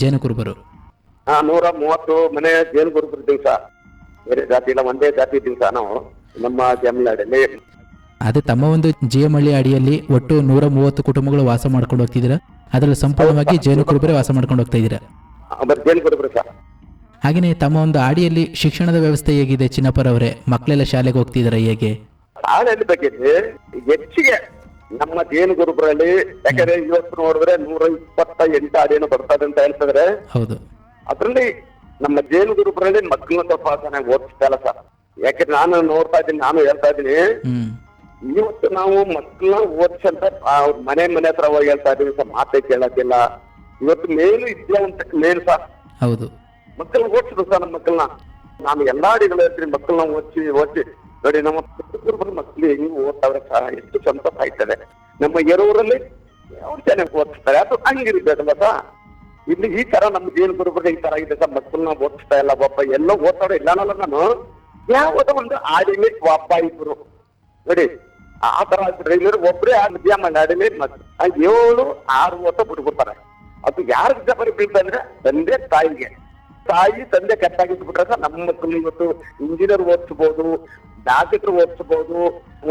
ಜೇನು ಕುರುಬರು 130 ಮನೆ ಜೇನು ಕುರುಬರು ದಿವಸ, ಬೇರೆ ಜಾತಿ ಇಲ್ಲ, ಒಂದೇ ಜಾತಿ ದಿವಸ ನಾವು ನಮ್ಮ ಜಮೀನಾಡಿಯಲ್ಲಿ. ಅದೇ ತಮ್ಮ ಒಂದು ಜೇಮಳ್ಳಿ ಅಡಿಯಲ್ಲಿ ಒಟ್ಟು 130 ಕುಟುಂಬಗಳು ವಾಸ ಮಾಡ್ಕೊಂಡು ಹೋಗ್ತಿದ್ದೀರಾ? ಅದರಲ್ಲಿ ಸಂಪೂರ್ಣವಾಗಿ ಜೇನು ಕುರುಬರೇ ವಾಸ ಮಾಡ್ಕೊಂಡು ಹೋಗ್ತಾ ಇದ್ದೀರಾ? ಜೇನು ಕುರುಬರು ಸರ್. ಹಾಗೆಯೇ ತಮ್ಮ ಒಂದು ಆಡಿಯಲ್ಲಿ ಶಿಕ್ಷಣದ ವ್ಯವಸ್ಥೆ ಹೇಗಿದೆ ಚಿನ್ನಪ್ಪರವರೇ? ಮಕ್ಕಳೆಲ್ಲ ಶಾಲೆಗೆ ಹೋಗ್ತಿದಾರ ಹೇಗೆ? ಶಾಲೆಯಲ್ಲಿ ಬೇಕಿದ್ರೆ ಹೆಚ್ಚಿಗೆ ನಮ್ಮ ಜೇನು ಕುರುಬರಲ್ಲಿ, ಯಾಕಂದ್ರೆ ಇವತ್ತು ನೋಡಿದ್ರೆ 128 ಆಡಿಯನ್ನು ಬರ್ತದೆ ಅಂತ ಹೇಳ್ತಿದ್ರೆ, ಹೌದು, ಅದ್ರಲ್ಲಿ ನಮ್ಮ ಜೇನು ಗುರುಬರಲ್ಲಿ ಮಕ್ಕಳನ್ನ ಸ್ವಲ್ಪ ಚೆನ್ನಾಗಿ ಓದಿಸ್ತಾ ಇಲ್ಲ ಸರ್. ಯಾಕಂದ್ರೆ ನಾನು ನೋಡ್ತಾ ಇದ್ದೀನಿ, ನಾನು ಹೇಳ್ತಾ ಇದ್ದೀನಿ, ಇವತ್ತು ನಾವು ಮಕ್ಕಳನ್ನ ಓದಿಸಂತ ಅವ್ರ ಮನೆ ಹತ್ರ ಹೋಗಿ ಹೇಳ್ತಾ ಇದೀವಿ ಸರ್, ಮಾತೇ ಕೇಳೋದಿಲ್ಲ. ಇವತ್ತು ಮೇಲು ವಿದ್ಯಾವಂತ ಮೇಲು ಸರ್, ಹೌದು, ಮಕ್ಕಳನ್ನ ಓದಿಸಿದ್ರು ಸರ್. ನಮ್ಮ ಮಕ್ಕಳನ್ನ ನಾನು ಎಲ್ಲಾ ಅಡಿಗಳು ಹೇಳ್ತೀನಿ, ಮಕ್ಕಳನ್ನ ಓದಿಸಿ ನೋಡಿ ನಮ್ಮ ಕುರುಬರ ಮಕ್ಕಳು ಹೆಂಗ್ ಓದ್ತಾವ್ರೆ ಸರ್, ಎಷ್ಟು ಸಂತೋಷ ಆಯ್ತದೆ. ನಮ್ಮ ಎರೂರಲ್ಲಿ ಅವ್ರು ಚೆನ್ನಾಗಿ ಓದಿಸ್ತಾರೆ, ಅದು ಹಂಗಿರ್ಬೇಕಲ್ಲ ಸರ್. ಇಲ್ಲಿ ಈ ತರ ನಮ್ ಜೇನು ಕುರುಬರಿಗೆ ಈ ತರ ಇದೆ ಸರ್, ಮಕ್ಕಳನ್ನ ಓದಿಸ್ತಾ ಇಲ್ಲ. ಒಬ್ಬ ಎಲ್ಲೋ ಓದ್ತಾವ್ರೆ ಇಲ್ಲನಲ್ಲ, ನಾನು ಯಾವ್ದೋ ಒಂದು ಆಡಿಲಿ ಒಬ್ಬ ಇಬ್ರು ನೋಡಿ ಆ ತರ ಆಗ್ಬಿಟ್ರೆ ಒಬ್ಬರೇ ಮಧ್ಯ ಆಡಿಲಿ 7-6 ವರ್ಷ ಬಿಟ್ಬಿಡ್ತಾರೆ. ಅದು ಯಾರು ಜವಾಬ್ದಾರಿ ಬೀಳ್ತಾ ಅಂದ್ರೆ ತಂದೆ ತಾಯಿಗೆ. ತಂದೆ ಕೆಟ್ಟಾಗಿಟ್ಬಿಟ್ರೆ ಸರ್ ನಮ್ಮ ಮಕ್ಕಳು ಇವತ್ತು ಇಂಜಿನಿಯರ್ ಓದಿಸ್ಬೋದು, ಡಾಕ್ಟರ್ ಓದಿಸ್ಬೋದು,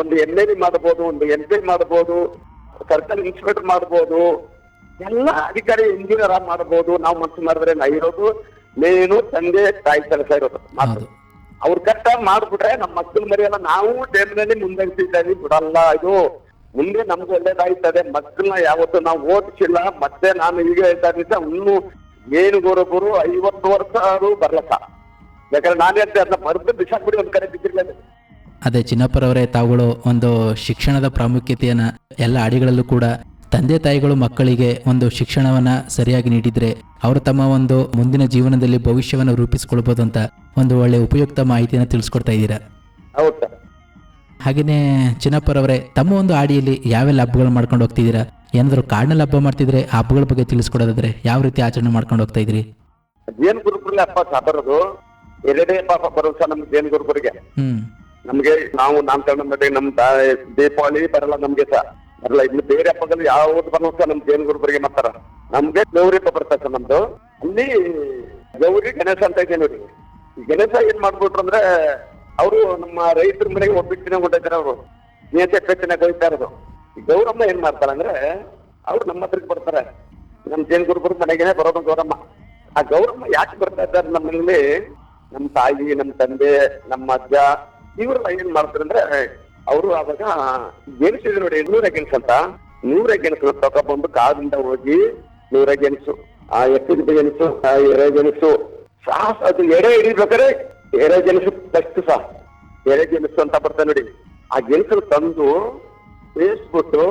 ಒಂದು MLA ಮಾಡ್ಬೋದು, ಒಂದು MP ಮಾಡ್ಬೋದು, ಸರ್ಕಲ್ ಇನ್ಸ್ಪೆಕ್ಟರ್ ಮಾಡ್ಬೋದು, ಎಲ್ಲ ಅಧಿಕಾರಿ ಇಂಜಿನಿಯರ್ ಮಾಡ್ಬೋದು. ನಾವು ಮನಸ್ಸು ಮಾಡಿದ್ರೆ ಇರೋದು ಮೇನು ತಂದೆ ತಾಯಿ ಕೆಲಸ ಇರೋದು ಮಾತು. ಅವ್ರ ಕಷ್ಟ ಮಾಡ್ಬಿಟ್ರೆ ನಮ್ಮ ಮಕ್ಕಳು ಮರಿಯಲ್ಲ. ನಾವು ಟೈಮ್ನಲ್ಲಿ ಮುಂದೆಗ್ತಿದ್ದೀವಿ, ಬಿಡಲ್ಲ. ಇದು ಮುಂದೆ ನಮ್ಗೆ ಒಳ್ಳೇದಾಯ್ತದೆ. ಮಕ್ಕಳನ್ನ ಯಾವತ್ತು ನಾವು ಓದಿಸಿಲ್ಲ. ಮತ್ತೆ ನಾನು ಈಗ ಹೇಳ್ತಾ ಇದ್ದ ಇನ್ನೂ ಏನು ಗುರುಬರು 50 ವರ್ಷ ಬರ್ಲಕ್ಕ. ಯಾಕಂದ್ರೆ ನಾನು ಹೇಳ್ತಾ ಅದನ್ನ ಬರೆದು ಬಿಸಾಕ್ಬಿಡಿ ಒಂದ್ ಕಡೆ ಬಿದ್ದಿರ್ಲಿಲ್ಲ. ಅದೇ ಚಿನ್ನಪ್ಪರವರೇ, ತಾವುಗಳು ಒಂದು ಶಿಕ್ಷಣದ ಪ್ರಾಮುಖ್ಯತೆಯನ್ನ ಎಲ್ಲ ಅಡಿಗಳಲ್ಲೂ ಕೂಡ ತಂದೆ ತಾಯಿಗಳು ಮಕ್ಕಳಿಗೆ ಒಂದು ಶಿಕ್ಷಣವನ್ನ ಸರಿಯಾಗಿ ನೀಡಿದ್ರೆ ಅವರು ತಮ್ಮ ಒಂದು ಮುಂದಿನ ಜೀವನದಲ್ಲಿ ಭವಿಷ್ಯವನ್ನು ರೂಪಿಸಿಕೊಳ್ಬಹುದು ಅಂತ ಒಂದು ಒಳ್ಳೆ ಉಪಯುಕ್ತ ಮಾಹಿತಿಯನ್ನು ತಿಳಿಸ್ಕೊಡ್ತಾ ಇದ್ದೀರಾ. ಹೌದಾ? ಹಾಗೇನೆ ಚಿನ್ನಪ್ಪರವರೇ, ತಮ್ಮ ಒಂದು ಆಡಿಯಲ್ಲಿ ಯಾವೆಲ್ಲ ಹಬ್ಬಗಳು ಮಾಡ್ಕೊಂಡು ಹೋಗ್ತಿದ್ದೀರಾ? ಏನಾದ್ರು ಕಾಡಿನಲ್ಲಿ ಹಬ್ಬ ಮಾಡ್ತಿದ್ರೆ ಆ ಹಬ್ಬಗಳ ಬಗ್ಗೆ ತಿಳಿಸ್ಕೊಡೋದಾದ್ರೆ ಯಾವ ರೀತಿ ಆಚರಣೆ ಮಾಡ್ಕೊಂಡು ಹೋಗ್ತಾ ಇದ್ರಿ? ಜೇನು ಗುರುಬರಲ್ಲಿ ಹಬ್ಬ ಬರೋದು 2 ಹಬ್ಬ ಬರೋದು ಸರ್ ನಮ್ಗೆ ಜೇನು ಗುರುಬರಿಗೆ. ನಮ್ಗೆ ನಾವು ನಾಮಕರಣ ಮಾಡಿ ನಮ್ ದೀಪಾವಳಿ ಬರಲ್ಲ ನಮ್ಗೆ ಸರ್, ಬರಲ್ಲ. ಇನ್ನು ಬೇರೆ ಹಬ್ಬಗಳು ಯಾವ್ದು ಬರೋದು ಸರ್ ನಮ್ ಜೇನು ಗುರುಬರಿಗೆ ಮಾಡ್ತಾರ. ನಮ್ಗೆ ಗೌರಿ ಹಬ್ಬ ಬರ್ತಾರೆ ಸರ್ ನಮ್ದು. ಅಲ್ಲಿ ಗೌರಿ ಗಣೇಶ ಅಂತ ಇದೆ ನೋಡಿ. ಈ ಗಣೇಶ ಏನ್ ಮಾಡ್ಬಿಟ್ರು ಅಂದ್ರೆ ಅವರು ನಮ್ಮ ರೈತರ ಮನೆಗೆ ಒಬ್ಬಿಟ್ಟಿನ ಕೊಟ್ಟಿದ್ದಾರೆ. ಅವರು ನೇಚೆನಾಗ ಹೋಗ್ತಾ ಇರೋದು. ಈ ಗೌರಮ್ಮ ಏನ್ ಮಾಡ್ತಾರ ಅಂದ್ರೆ ಅವ್ರು ನಮ್ಮ ಹತ್ರಕ್ಕೆ ಬರ್ತಾರೆ. ನಮ್ ಜೇನು ಗುರುಬರು ಮನೆಗೇನೆ ಬರೋದು ಗೌರಮ್ಮ. ಆ ಗೌರಮ್ಮ ಯಾಕೆ ಬರ್ತಾ ಇದ್ದಾರೆ ನಮ್ಮಲ್ಲಿ? ನಮ್ ತಾಯಿ, ನಮ್ ತಂದೆ, ನಮ್ಮ ಅಜ್ಜ ಇವ್ರೆಲ್ಲ ಏನ್ ಮಾಡ್ತಾರೆ ಅಂದ್ರೆ ಅವರು ಅವಾಗ ಗೆಣಸಿದೆ ನೋಡಿ, 100 ಗೆಣಸು ಅಂತ. 100 ಗೆಣಸು ತಗೊಂಡ್ಬಂದು ಕಾದಿಂದ ಹೋಗಿ 100 ಗೆಣಸು, ಆ ಎತ್ತಿದ ಗೆಣಸು, ಆ ಎರೆ ಗೆಣಸು ಸಾಸ್, ಅದು ಎಡೆ ಹಿಡಿಬೇಕಾದ್ರೆ ಎರೆ ಗೆಣಸು ಫಸ್ಟ್ ಸಹ ಎರೆ ಗೆಣಸು ಅಂತ ಬರ್ತಾರೆ ನೋಡಿ. ಆ ಗೆಣಸು ತಂದು ಬೇಯಿಸ್ಬಿಟ್ಟು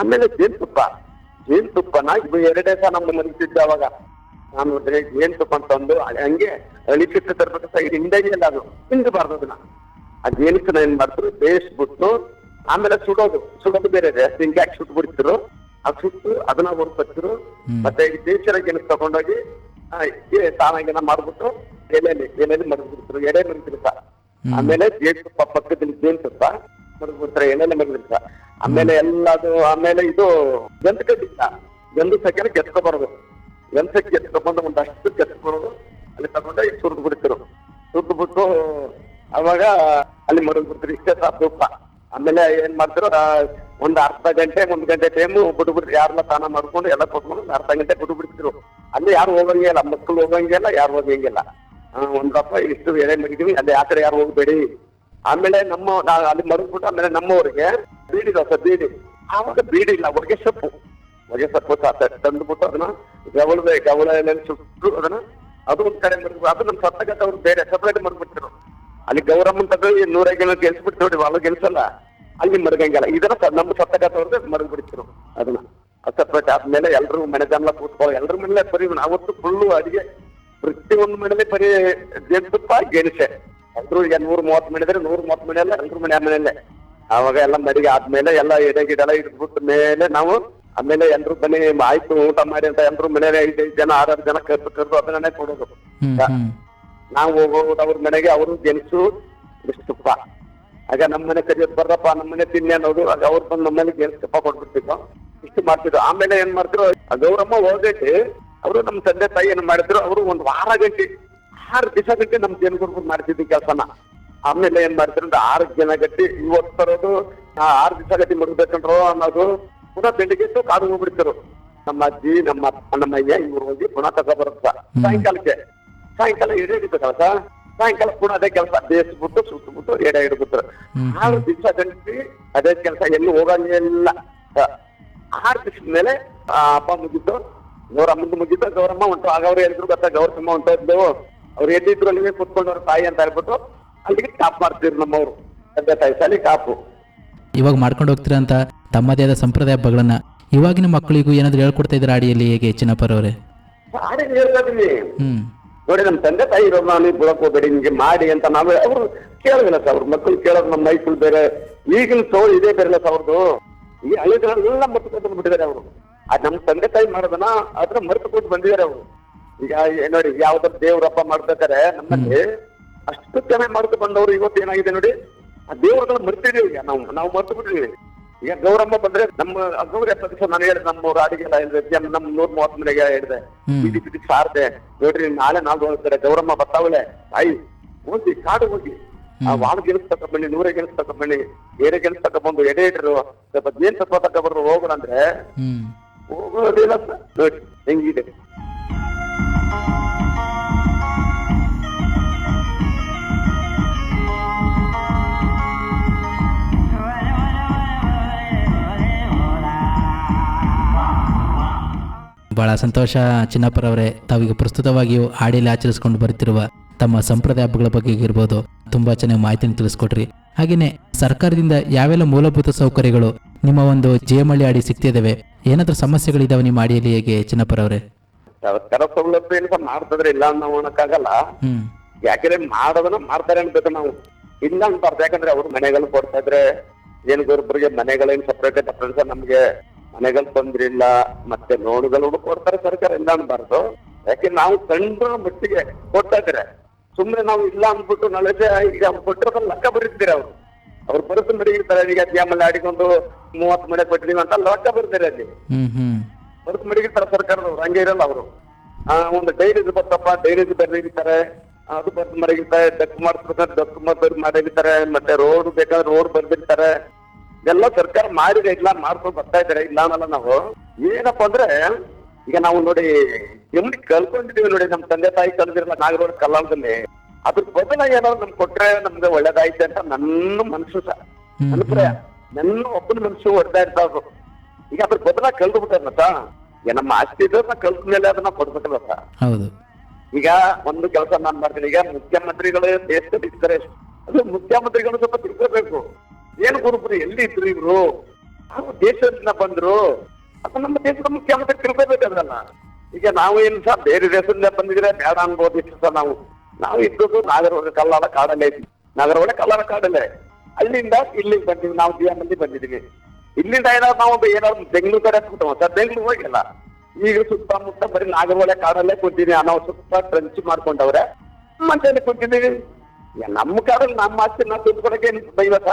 ಆಮೇಲೆ ಜೇನುತುಪ್ಪನ ಇದು 2 ದಿವಸ ನಮ್ಮ ಮನಗಿದ್ದೆ ಅವಾಗ. ನಾನು ಜೇನುತುಪ್ಪ ಅಂತಂದು ಹಂಗೆ ಅಳಿಸಿಟ್ಟು ತರ್ಬೇಕು ಸೈಡ್ ಹಿಂದಾಗಿ ಎಲ್ಲ ಅದು ಹಿಂದಬಾರ್ದು ಅದನ್ನ. ಆ ಜೇನುತುಪ್ಪನ ಏನ್ ಮಾಡ್ತಾರೆ ಬೇಯಿಸ್ಬಿಟ್ಟು ಆಮೇಲೆ ಸುಡೋದು ಬೇರೆ ಇದೆ, ಹಿಂಗೆ ಹಾಕಿ ಸುಟ್ಟು ಬಿಡ್ತಿರು. ಅದು ಸುಟ್ಟು ಅದನ್ನ ಹೊರಪತ್ತಿರು. ಮತ್ತೆ ಈ ದೇಶರ ಗೆಣಸು ತಗೊಂಡೋಗಿ ತಾನಾಗೇನ ಮಾಡ್ಬಿಟ್ಟು ಎಲೆಯಲ್ಲಿ ಮಡಗ್ಬಿಡ್ತಾರೆ, ಎಡೆ ಮಡಗಿರ್ತ. ಆಮೇಲೆ ಜೇನುತುಪ್ಪ ಪಕ್ಕದಲ್ಲಿ ಜೇನುತುಪ್ಪ ಮಡಗ್ಬಿಡ್ತಾರೆ, ಎಲೆಲ್ಲ ಮಡಗಿರ್ತ. ಆಮೇಲೆ ಎಲ್ಲದು ಆಮೇಲೆ ಇದು ಗಂಧು ಸಕ್ಕರೆ ಕೆತ್ಕೊಬಾರದು. ಗಂಧಕ್ಕೆ ಕೆತ್ಕೊಂಡ್ಬಂದು ಒಂದಷ್ಟು ಕೆತ್ಕೊಳೋದು, ಅಲ್ಲಿ ತಗೊಂಡು ಈಗ ಸುರಿದು ಬಿಡ್ತಿರು. ಸುರಿದು ಬಿಟ್ಟು ಅವಾಗ ಅಲ್ಲಿ ಮಡಗ್ಬಿಡ್ತಾರೆ. ಇಷ್ಟೇ ಸಾಕು ತುಪ್ಪ. ಆಮೇಲೆ ಏನ್ ಮಾಡ್ತಿರೋ ಒಂದ್ ಅರ್ಧ ಗಂಟೆ 1 ಗಂಟೆ ಟೈಮು ಬಿಟ್ಬಿಡ್ರಿ. ಯಾರೆಲ್ಲ ಸ್ನಾನ ಮಾಡ್ಕೊಂಡು ಎಲ್ಲ ಕೊಟ್ಕೊಂಡು ಅರ್ಧ ಗಂಟೆ ಬಿಟ್ಬಿಡ್ತಿರು. ಅಲ್ಲಿ ಯಾರು ಹೋಗಂಗಿಲ್ಲ, ಮಕ್ಕಳು ಹೋಗಂಗಿಲ್ಲ, ಯಾರು ಹೋಗಂಗಿಲ್ಲ. ಒಂದಪ್ಪ ಇಷ್ಟು ಎಳೆ ಮಡಿದೀವಿ, ಅಲ್ಲಿ ಆ ಕಡೆ ಯಾರು ಹೋಗ್ಬೇಡಿ. ಆಮೇಲೆ ಅಲ್ಲಿ ಮಡಗ್ಬಿಟ್ಟು ಆಮೇಲೆ ನಮ್ಮವ್ರಿಗೆ ಬೀಡಿ ಆವಾಗ ಬೀಡಿ ಇಲ್ಲ, ಹೊಗೆ ಸೊಪ್ಪು ತಂದ್ಬಿಟ್ಟು ಅದನ್ನ ಗವಳ ಎಲೆ ಸುಟ್ಟು ಅದನ್ನ ಅದು ಒಂದ್ ಕಡೆ ಮಡಗ್ಬಿಟ್ಟು ಅದು ನಮ್ ಸತ್ತಗತ್ತ ಅವ್ರು ಬೇರೆ ಸಪ್ರೇಟ್ ಮಡಗ್ಬಿಡ್ತಿರು. ಅಲ್ಲಿ ಗೌರಮ್ಮನ್ ತಗೊಂಡು 100 ಗೆಣಸು ಗೆಲ್ಸ್ಬಿಟ್ಟು ನೋಡಿ, ಅವಾಗ ಗೆಲ್ಸಲ್ಲ, ಅಲ್ಲಿ ಮಡಗಂಗಿಲ್ಲ. ಇದನ್ನ ನಮ್ಮ ಸತ್ತಗತ್ತವ್ರಿಗೆ ಮಡಗ್ಬಿಡ್ತಿರು ಅದನ್ನ ಸಪ್ರೇಟ್. ಆದ್ಮೇಲೆ ಎಲ್ರು ಮನೆ ಜನ ಕೂತ್ಕೊಳ್ಳೋ, ಎಲ್ರ ಮನೇಲೆ ಬರೀ ಅವತ್ತು ಫುಲ್ಲು ಅಡಿಗೆ ಪ್ರತಿಯೊಂದು ಮನೇಲಿ ಬರೀ ಜೇನುತುಪ್ಪ ಗೆಣಸೆ. ಎಲ್ರು ಈಗ 130 ಮನೆ ಇದ್ರೆ 130 ಮನೆ ಅಲ್ಲ, ಎಲ್ರು ಮನೆಯಲ್ಲೇ. ಅವಾಗ ಎಲ್ಲ ಮಡಿಗೆ ಆದ್ಮೇಲೆ ಎಲ್ಲ ಎಡೆ ಗಿಡ ಇಟ್ಬಿಟ್ಟ ಮೇಲೆ ನಾವು ಆಮೇಲೆ ಎಲ್ರು ಬನ್ನಿ ಆಯ್ತು ಊಟ ಮಾಡಿ ಅಂತ ಎಲ್ರು ಮನೇಲಿ 5 ಜನ 6 ಜನ ಕರ್ದು ಅದನ್ನೇ ಕೊಡೋದು. ನಾವು ಹೋಗೋದು ಅವ್ರ ಮನೆಗೆ, ಅವರು ಗೆಣಸು ಇಷ್ಟು ತುಪ್ಪ. ಆಗ ನಮ್ಮನೆ ಕರಿಯೋದು ಬರ್ರಪ್ಪ ನಮ್ಮನೆ ತಿನ್ನಿ ಅನ್ನೋದು. ಆಗ ಅವ್ರು ಬಂದು ನಮ್ಮನೆ ಗೆಣಸು ತುಪ್ಪ ಕೊಟ್ಬಿಡ್ತಿದ್ರು. ಇಷ್ಟು ಮಾಡ್ತಿದ್ರು. ಆಮೇಲೆ ಏನ್ ಮಾಡ್ತಿದ್ರು, ಗೌರಮ್ಮ ಹೋಗೈತಿ ಅವರು ನಮ್ಮ ತಂದೆ ತಾಯಿ ಏನ್ ಮಾಡಿದ್ರು, ಅವರು 1 ವಾರ ಗಂಟೆ 6 ದಿವಸ ಗಂಟೆ ನಮ್ ಜೇನುಗೂಡು ಮಾಡ್ತಿದ್ವಿ ಕೆಲಸನ. ಆಮೇಲೆ ಏನ್ ಮಾಡ್ತಿದ್ರು 6 ಜನ ಗಟ್ಟಿ ಇವತ್ತು ತರೋದು 6 ದಿವಸ ಗಟ್ಟಿ ಮಡಗ್ಬೇಕಂಡ್ರು ಅನ್ನೋದು. ಪುನಃ ಬೆಳಿಗ್ಗೆ ಕಾಡು ಹೋಗ್ಬಿಡ್ತಿರು. ನಮ್ಮ ಅಜ್ಜಿ ನಮ್ಮಯ್ಯ ಇವ್ರು ಹೋಗಿ ಪುನಃ ತಗೊಬರುತ್ತ ಸಾಯಂಕಾಲ ಎಡೆ ಹಿಡಿಬೇಕಲ್ಲ ಸಾಯಂಕಾಲ ಪುನಃ ಅದೇ ಕೆಲಸ ಬೇಯಿಸ್ಬಿಟ್ಟು ಸುಟ್ಬಿಟ್ಟು ಎಡೆ ಹಿಡ್ಬಿಟ್ರು. 6 ದಿವಸ ಗಂಟೆ ಅದೇ ಕೆಲಸ, ಎಲ್ಲಿ ಹೋಗಂಗಿಲ್ಲ. 6 ದಿವಸದ ಮೇಲೆ ಹಬ್ಬ ಮುಗಿದ್ದು, ಗೌರಮ್ಮಂದು ಮುಗಿದ್ದು, ಗೌರಮ್ಮ ಉಂಟು. ಆಗ ಅವ್ರು ಹೇಳಿದ್ರು ಗೊತ್ತಾ, ಗೌರಮ್ಮ ಹೊಂಟೋದ್ಲು, ಅವ್ರು ಎಲ್ಲಿದ್ರು ಅಲ್ಲಿಗೆ ಕುತ್ಕೊಂಡು ಅವ್ರ ತಾಯಿ ಅಂತ ಹೇಳ್ಬಿಟ್ಟು ಅಲ್ಲಿಗೆ ಕಾಪ್ ಮಾಡ್ತಿದ್ರು ನಮ್ಮವ್ರು ತಂದೆ ತಾಯಿ ಸಾಲಿ ಕಾಪು. ಇವಾಗ ಮಾಡ್ಕೊಂಡು ಹೋಗ್ತೀರಾ ಅಂತ ತಮ್ಮದೇ ಆದ ಸಂಪ್ರದಾಯ ಹಬ್ಬಗಳನ್ನ ಇವಾಗಿನ ಮಕ್ಕಳಿಗೂ ಏನಾದ್ರು ಹೇಳ್ಕೊಡ್ತಾ ಇದ್ರ ಅಡಿಯಲ್ಲಿ ಹೇಗೆ ಚಿನ್ನಪ್ಪರವ್ರೆ? ಆಡಿ ಹೇಳ್ತೀವಿ ನೋಡಿ, ನಮ್ ತಂದೆ ತಾಯಿ ಇರೋದು ನಾನು ಬಿಡಕ್ ಹೋಗ್ಬೇಡಿ ನಿಮ್ಗೆ ಮಾಡಿ ಅಂತ ನಾವೇ. ಅವ್ರು ಕೇಳೋದಿಲ್ಲ ಸರ್, ಅವ್ರ ಮಕ್ಕಳು ಕೇಳೋದು. ನಮ್ಮ ಮೈಸೂರು ಬೇರೆ, ಈಗಿನ ಸೋಳು ಇದೇ ಬೇರೆಲ್ಲ ಸರ್ ಅವ್ರದ್ದು. ಈ ಹಳ್ಳಿಗಳೆಲ್ಲ ಮರ್ತು ಕೊಟ್ಟು ಬಿಟ್ಟಿದ್ದಾರೆ ಅವರು. ಅದ್ ನಮ್ ತಂದೆ ತಾಯಿ ಮಾಡೋದನ್ನ ಅದನ್ನ ಮರ್ತು ಕೊಟ್ಟು ಬಂದಿದ್ದಾರೆ ಅವರು. ಈಗ ನೋಡಿ, ಯಾವ್ದಾದ್ರು ದೇವ್ರ ಹಬ್ಬ ಮಾಡ್ಬೇಕಾರೆ ನಮ್ಮಲ್ಲಿ ಅಷ್ಟು ಚೆನ್ನಾಗಿ ಮಾಡ್ತು ಬಂದವರು. ಇವತ್ತು ಏನಾಗಿದೆ ನೋಡಿ, ಆ ದೇವ್ರನ್ನ ಮರ್ತಿದೀವಿ. ಈಗ ನಾವು ಮರ್ತು ಬಿಟ್ಟಿದೀವಿ. ಈಗ ಗೌರಮ್ಮ ಬಂದ್ರೆ ನಮ್ಮ ಗೌರಿ ಹಬ್ಬ ನಾನು ಹೇಳಿದೆ, ನಮ್ಮವ್ರು ಅಡಿಗೆಲ್ಲ ಹೇಳಿದೆ, ನಮ್ 130 ಮನೆಗೆ ಹೇಳಿದೆ, ಬೀದಿ ಸಾರ್ದೆ ನೋಡ್ರಿ, ನಾಳೆ ನಾವು ಹೋಗ್ತಾರೆ ಗೌರಮ್ಮ ಬರ್ತಾವಳೆ ತಾಯಿ, ಹೋಗಿ ಕಾಡು ಹೋಗಿ ಆ ವಾಳ ಗೆಲ್ಸ್ ತಕೊಂಡ್ಬನ್ನಿ, 100 ಗೆಲ್ಸ್ ತಕೊಂಡ್ಬನ್ನಿ, ಬೇರೆ ಗೆಲ್ಸ್ ತಕೊಂಡ್ಬಂದು ಎಡೆ ಇಟ್ರು ಸ್ವಲ್ಪ ಜೇನ್ ತಪ್ಪ ತಕೊಂಡ್ಬರ್ರು ಹೋಗೋಣ ಅಂದ್ರೆ ಹೋಗೋದಿಲ್ಲ ಸರ್. ನೋಡಿ ಹೆಂಗಿದೆ. ಬಹಳ ಸಂತೋಷ ಚಿನ್ನಪ್ಪರವರೇ, ತಾವೀಗ ಪ್ರಸ್ತುತವಾಗಿಯೂ ಹಾಡಿಯಲ್ಲಿ ಆಚರಿಸ್ಕೊಂಡು ಬರುತ್ತಿರುವ ತಮ್ಮ ಸಂಪ್ರದಾಯ ಹಬ್ಬಗಳ ಬಗ್ಗೆ ಇರ್ಬೋದು ತುಂಬಾ ಚೆನ್ನಾಗಿ ಮಾಹಿತಿಯನ್ನು ತಿಳಿಸ್ಕೊಟ್ರಿ. ಹಾಗೆಯೇ ಸರ್ಕಾರದಿಂದ ಯಾವೆಲ್ಲ ಮೂಲಭೂತ ಸೌಕರ್ಯಗಳು ನಿಮ್ಮ ಒಂದು ಜೇಮಳ್ಳಿ ಹಾಡಿ ಸಿಗ್ತಿದ್ದಾವೆ, ಏನಾದ್ರೂ ಸಮಸ್ಯೆಗಳಿದಾವೆ ನಿಮ್ಮ ಹಾಡಿಯಲ್ಲಿ ಹೇಗೆ ಚಿನ್ನಪ್ಪರವರೇ? ಸರ್ಕಾರ ಸೌಲಭ್ಯ ಏನ್ ಮಾಡ್ತಿದ್ರೆ ಇಲ್ಲ ನಾವು ಅನ್ನಕ್ಕಾಗಲ್ಲ. ಯಾಕಂದ್ರೆ ಮಾಡೋದನ್ನ ಮಾಡ್ತಾರೆ ಅನ್ಬೇಕು ನಾವು, ಇಲ್ಲ ಅನ್ಬಾರ್ದು. ಯಾಕಂದ್ರೆ ಅವ್ರು ಮನೆಗಳು ಕೊಡ್ತಾ ಇದ್ರೆ ಏನ್ ಗೊಬ್ಬರಿಗೆ ಮನೆಗಳೇನು ಸಪ್ರೇಟ್ ಡಿಫ್ರೆನ್ಸ್, ನಮ್ಗೆ ಮನೆಗಳು ತೊಂದ್ರಿಲ್ಲ, ಮತ್ತೆ ಲೋನ್ಗಳು ಕೊಡ್ತಾರೆ ಸರ್ಕಾರ, ಇಲ್ಲ ಅನ್ಬಾರ್ದು. ಯಾಕೆ ನಾವು ಕಂಡ್ರ ಮಟ್ಟಿಗೆ ಕೊಡ್ತಾ ಇದ್ರೆ ಸುಮ್ನೆ ನಾವು ಇಲ್ಲ ಅಂದ್ಬಿಟ್ಟು ನಾಳೆ ಈಗ ಕೊಟ್ಟಿರೋದನ್ನ ಲೆಕ್ಕ ಬರೀತಿದ್ದಾರೆ ಅವ್ರು ಬರುತ್ತ ಮಡಿಗಿರ್ತಾರೆ. ಈಗ ಜಾಮಲ್ಲಿ ಆಡಿಕೊಂಡು 30 ಮನೆ ಕೊಟ್ಟಿದೀವಿ ಅಂತ ಲೆಕ್ಕ ಬರ್ತಾರೆ. ಅಲ್ಲಿ ಬರುತ್ತ ಮಡಿಗಿರ್ತಾರೆ ಸರ್ಕಾರದವ್ರು, ಹಂಗೆ ಇರಲ್ಲ ಅವರು. ಒಂದು ಡೈರೀಸ್ ಬರ್ತಪ್ಪ, ಡೈರೀಸ್ ಬರೀತಾರೆ, ಅದು ಬರ್ದು ಮಡಗಿರ್ತಾರೆ. ಡಕ್ ಮಾಡಿಸ್ಬೇಕಾದ್ರೆ ಡಕ್ ಮಾಡಿರ್ತಾರೆ, ಮತ್ತೆ ರೋಡ್ ಬೇಕಾದ್ರೆ ರೋಡ್ ಬರ್ದಿರ್ತಾರೆ. ಇದೆಲ್ಲ ಸರ್ಕಾರ ಮಾಡಿದ್ರೆ ಇಲ್ಲ ಮಾಡ್ಕೊಂಡು ಬರ್ತಾ ಇದ್ದಾರೆ, ಇಲ್ಲ ಅನ್ನಲ್ಲ. ನಾವು ಏನಪ್ಪಾ ಅಂದ್ರೆ ಈಗ ನಾವು ನೋಡಿ ಜಮೀನಿ ಕಲ್ಕೊಂಡಿದೀವಿ ನೋಡಿ, ನಮ್ ತಂದೆ ತಾಯಿ ಕಲ್ದಿರಲ್ಲ ನಾಗರೋಡ್ ಕಲ್ಲಾಳದಲ್ಲಿ. ಅದ್ರ ಬದಲ ಏನಾದ್ರು ನಮ್ಗೆ ಕೊಟ್ರೆ ನಮ್ಗೆ ಒಳ್ಳೇದಾಯ್ತು ಅಂತ ನನ್ನ ಮನಸ್ಸು ನನ್ನ ಒಬ್ಬನ ಮನಸ್ಸು ಹೊಡ್ತಾ ಇರ್ತಾವ್ರು. ಈಗ ಅದ್ರ ಬದಲ ಕಲ್ದು ಬಿಟ್ಟಾರತ್ತ, ಈಗ ನಮ್ಮ ಆಸ್ತಿ ಇದ್ರನ್ನ ಕಲ್ತ ಮೇಲೆ ಅದನ್ನ ಕೊಡ್ಬೇಕಲ್ಲ. ಹೌದು. ಈಗ ಒಂದು ಕೆಲಸ ನಾನ್ ಮಾಡ್ತೀನಿ. ಈಗ ಮುಖ್ಯಮಂತ್ರಿಗಳು ದೇಶದಲ್ಲಿ ಇರ್ತಾರೆ, ಅದು ಮುಖ್ಯಮಂತ್ರಿಗಳು ಸ್ವಲ್ಪ ತಿಳ್ಕೋಬೇಕು. ಏನು ಗುರುಪುರಿ ಎಲ್ಲಿ ಇದ್ರು ಇವ್ರು, ನಾವು ದೇಶದಿಂದ ಬಂದ್ರು ಅದು ನಮ್ಮ ದೇಶದ ಮುಖ್ಯಮಂತ್ರಿ ತಿಳ್ಕೋಬೇಕಲ್ಲ. ಈಗ ನಾವು ಏನು ಸಹ ಬೇರೆ ದೇಶದಿಂದ ಬಂದಿದ್ರೆ ಬೇಡ ಅನ್ಬೋದು ಇಷ್ಟು ಸಹ ನಾವು ಇದ್ದದ್ದು ನಾಗರಹೊಳೆ ಕಲ್ಲಾಳ ಕಾಡಲ್ಲೇ ಇದ್ವಿ. ನಾಗರಹೊಳೆ ಕಲ್ಲಾಳ ಕಾಡಲ್ಲೇ ಅಲ್ಲಿಂದ ಇಲ್ಲಿಗೆ ಬಂದಿವಿ. ನಾವು ಮಂದಿ ಬಂದಿದ್ದೀವಿ. ಇಲ್ಲಿಂದ ಏನಾದ್ರು ಬೆಂಗಳೂರು ಕಡೆ ಕೂತವ ಸರ್, ಬೆಂಗಳೂರು ಹೋಗಿಲ್ಲ. ಈಗ ಸುತ್ತಮುತ್ತ ಬರೀ ನಾಗರಹೊಳೆ ಕಾಡಲ್ಲೇ ಕೂತೀನಿ. ನಾವು ಸುತ್ತ ಟ್ರಂಚ್ ಮಾಡ್ಕೊಂಡವ್ರೆ ಮಂಚಲ್ಲಿ ಕೂತಿದ್ದೀವಿ. ನಮ್ಮ ಕಾಡಲ್ಲಿ ನಮ್ಮ ಆಸ್ತಿ ನಾವು ದುಡ್ಕೊಡಕ್ಕೆ ಬೈವತ್ತ.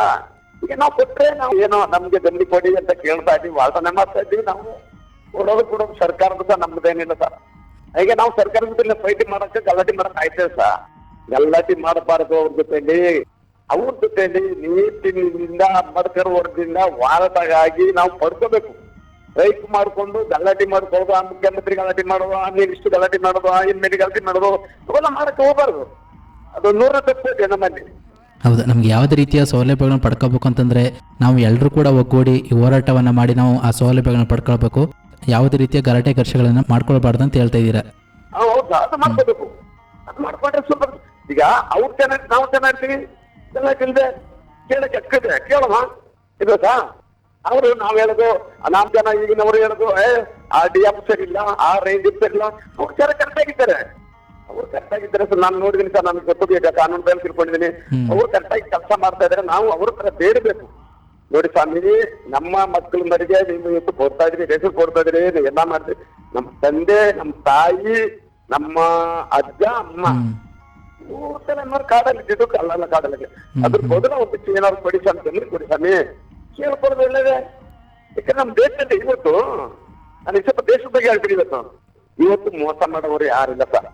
ಈಗ ನಾವು ಕೊಟ್ರೆ ನಾವು ಏನೋ ನಮ್ಗೆ ಗಂಡಿ ಕೊಡಿ ಅಂತ ಕೇಳ್ತಾ ಇದೀವಿ, ವಾಸನೆ ಮಾಡ್ತಾ ಇದ್ದೀವಿ. ನಾವು ಕೊಡೋದು ಸರ್ಕಾರದ ಸಹ ನಮ್ದೇನಿಲ್ಲ ಸರ್. ಈಗ ನಾವು ಸರ್ಕಾರದ ಜೊತೆ ಫೈಟಿಂಗ್ ಮಾಡಕ್ಕೆ ಗಲಾಟೆ ಮಾಡಕ್ ಆಯ್ತೇವೆ ಸರ್. ಗಲಾಟೆ ಮಾಡಬಾರ್ದು ಅವ್ರ ಜೊತೆಲಿ ನೀತಿನಿಂದ ಅಂಬೇಡ್ಕರ್ ವರ್ಗದಿಂದ ವಾರದಾಗಿ ನಾವು ಪಡ್ಕೋಬೇಕು. ಸ್ಟ್ರೈಕ್ ಮಾಡ್ಕೊಂಡು ಗಲಾಟೆ ಮಾಡ್ಕೊಳ್ಳೋದು, ಆ ಮುಖ್ಯಮಂತ್ರಿ ಗಲಾಟೆ ಮಾಡುವ, ಇಷ್ಟು ಗಲಾಟೆ ಮಾಡೋದು, ಮೇಲೆ ಗಲಾಟೆ ಮಾಡೋದು ಅವೆಲ್ಲ ಮಾಡಕ್ಕೆ ಹೋಗ್ಬಾರ್ದು. ಅದು 100% ನಮ್ಮಲ್ಲಿ. ಹೌದು, ನಮ್ಗೆ ಯಾವುದೇ ರೀತಿಯ ಸೌಲಭ್ಯಗಳನ್ನ ಪಡ್ಕೋಬೇಕು ಅಂತಂದ್ರೆ ನಾವು ಎಲ್ಲರೂ ಕೂಡ ಒಗ್ಗೂಡಿ ಈ ಹೋರಾಟವನ್ನ ಮಾಡಿ ನಾವು ಆ ಸೌಲಭ್ಯಗಳನ್ನ ಪಡ್ಕೊಳ್ಬೇಕು. ಯಾವುದೇ ರೀತಿಯ ಗಲಾಟೆ ಘರ್ಷಗಳನ್ನ ಮಾಡ್ಕೊಳ್ಬಾರ್ದು ಅಂತ ಹೇಳ್ತಾ ಇದ್ದೀರಾ? ಹೌದಾ, ಅದು ಮಾಡ್ಕೋಬೇಕು. ಅದು ಮಾಡ್ಕೊಂಡ್ರೆ ಸ್ವಲ್ಪ ಈಗ ಅವ್ರು ಚೆನ್ನಾಗಿ ನಾವು ಚೆನ್ನಾಗಿರ್ತೀವಿ. ಚೆನ್ನಾಗಿಲ್ದೆ ಕೇಳಕ್ಕೆ ಅಕ್ಕದೆ ಕೇಳೋಣ ಇರೋದಾ? ಅವರು ನಾವ್ ಹೇಳೋದು, ನಾಲ್ಕು ಜನ ಈಗಿನವರು ಹೇಳೋದು ಆ DF ಸರಿ ಇಲ್ಲ, ಆ ರೇಂಜ್ ಸರಿ ಇಲ್ಲ. ಅವ್ರು ಚೆನ್ನಾಗಿ ಕರೆಕ್ಟ್ ಆಗಿದ್ದಾರೆ. ಅವ್ರು ಕರೆಕ್ಟ್ ಆಗಿದ್ದಾರೆ ಸರ್. ನಾನು ನೋಡಿದೀನಿ ಸರ್, ನನ್ಗೆ ಗೊತ್ತಿದೆ, ಕಾನೂನು ಬೇಲ್ ತಿಳ್ಕೊಂಡಿದ್ದೀನಿ. ಅವ್ರು ಕರೆಕ್ಟ್ ಆಗಿ ಕೆಲಸ ಮಾಡ್ತಾ ಇದಾರೆ. ನಾವು ಅವ್ರ ತರ ಬೇಡಬೇಕು. ನೋಡಿ ಸ್ವಾಮಿ, ನಮ್ಮ ಮಕ್ಕಳ ಮರಿಗೆ ನೀವು ಇವತ್ತು ಕೊಡ್ತಾ ಇದ್ರಿ, ರೇಷನ್ ಕೊಡ್ತಾ ಇದ್ರಿ, ಎಲ್ಲ ಮಾಡಿದ್ರಿ. ನಮ್ಮ ತಂದೆ, ನಮ್ಮ ತಾಯಿ, ನಮ್ಮ ಅಜ್ಜ, ಅಮ್ಮ 3 ತಲೆಮಾರು ಕಾಡಲ್ಲಿ ಇದ್ದಿದ್ದು, ಕಲ್ಲಲ್ಲ ಕಾಡಲ್ಲಿಗೆ. ಅದ್ರ ಬದಲು ಒಂದು ಏನಾದ್ರು ಕೊಡಿ ಸ್ವಾಮಿ, ಕೊಡಿ ಸ್ವಾಮಿ ಕೇಳ್ಕೊಳ್ಳೋದು ಒಳ್ಳೇದೇ. ಯಾಕಂದ್ರೆ ನಮ್ಮ ದೇಶದಲ್ಲಿ ಇವತ್ತು ನಾನು ಸ್ವಲ್ಪ ದೇಶದ ಬಗ್ಗೆ ಹೇಳ್ತೀನಿ. ಇವತ್ತು ಮೋಸ ಮಾಡೋರು ಯಾರಿಲ್ಲ ಸರ್.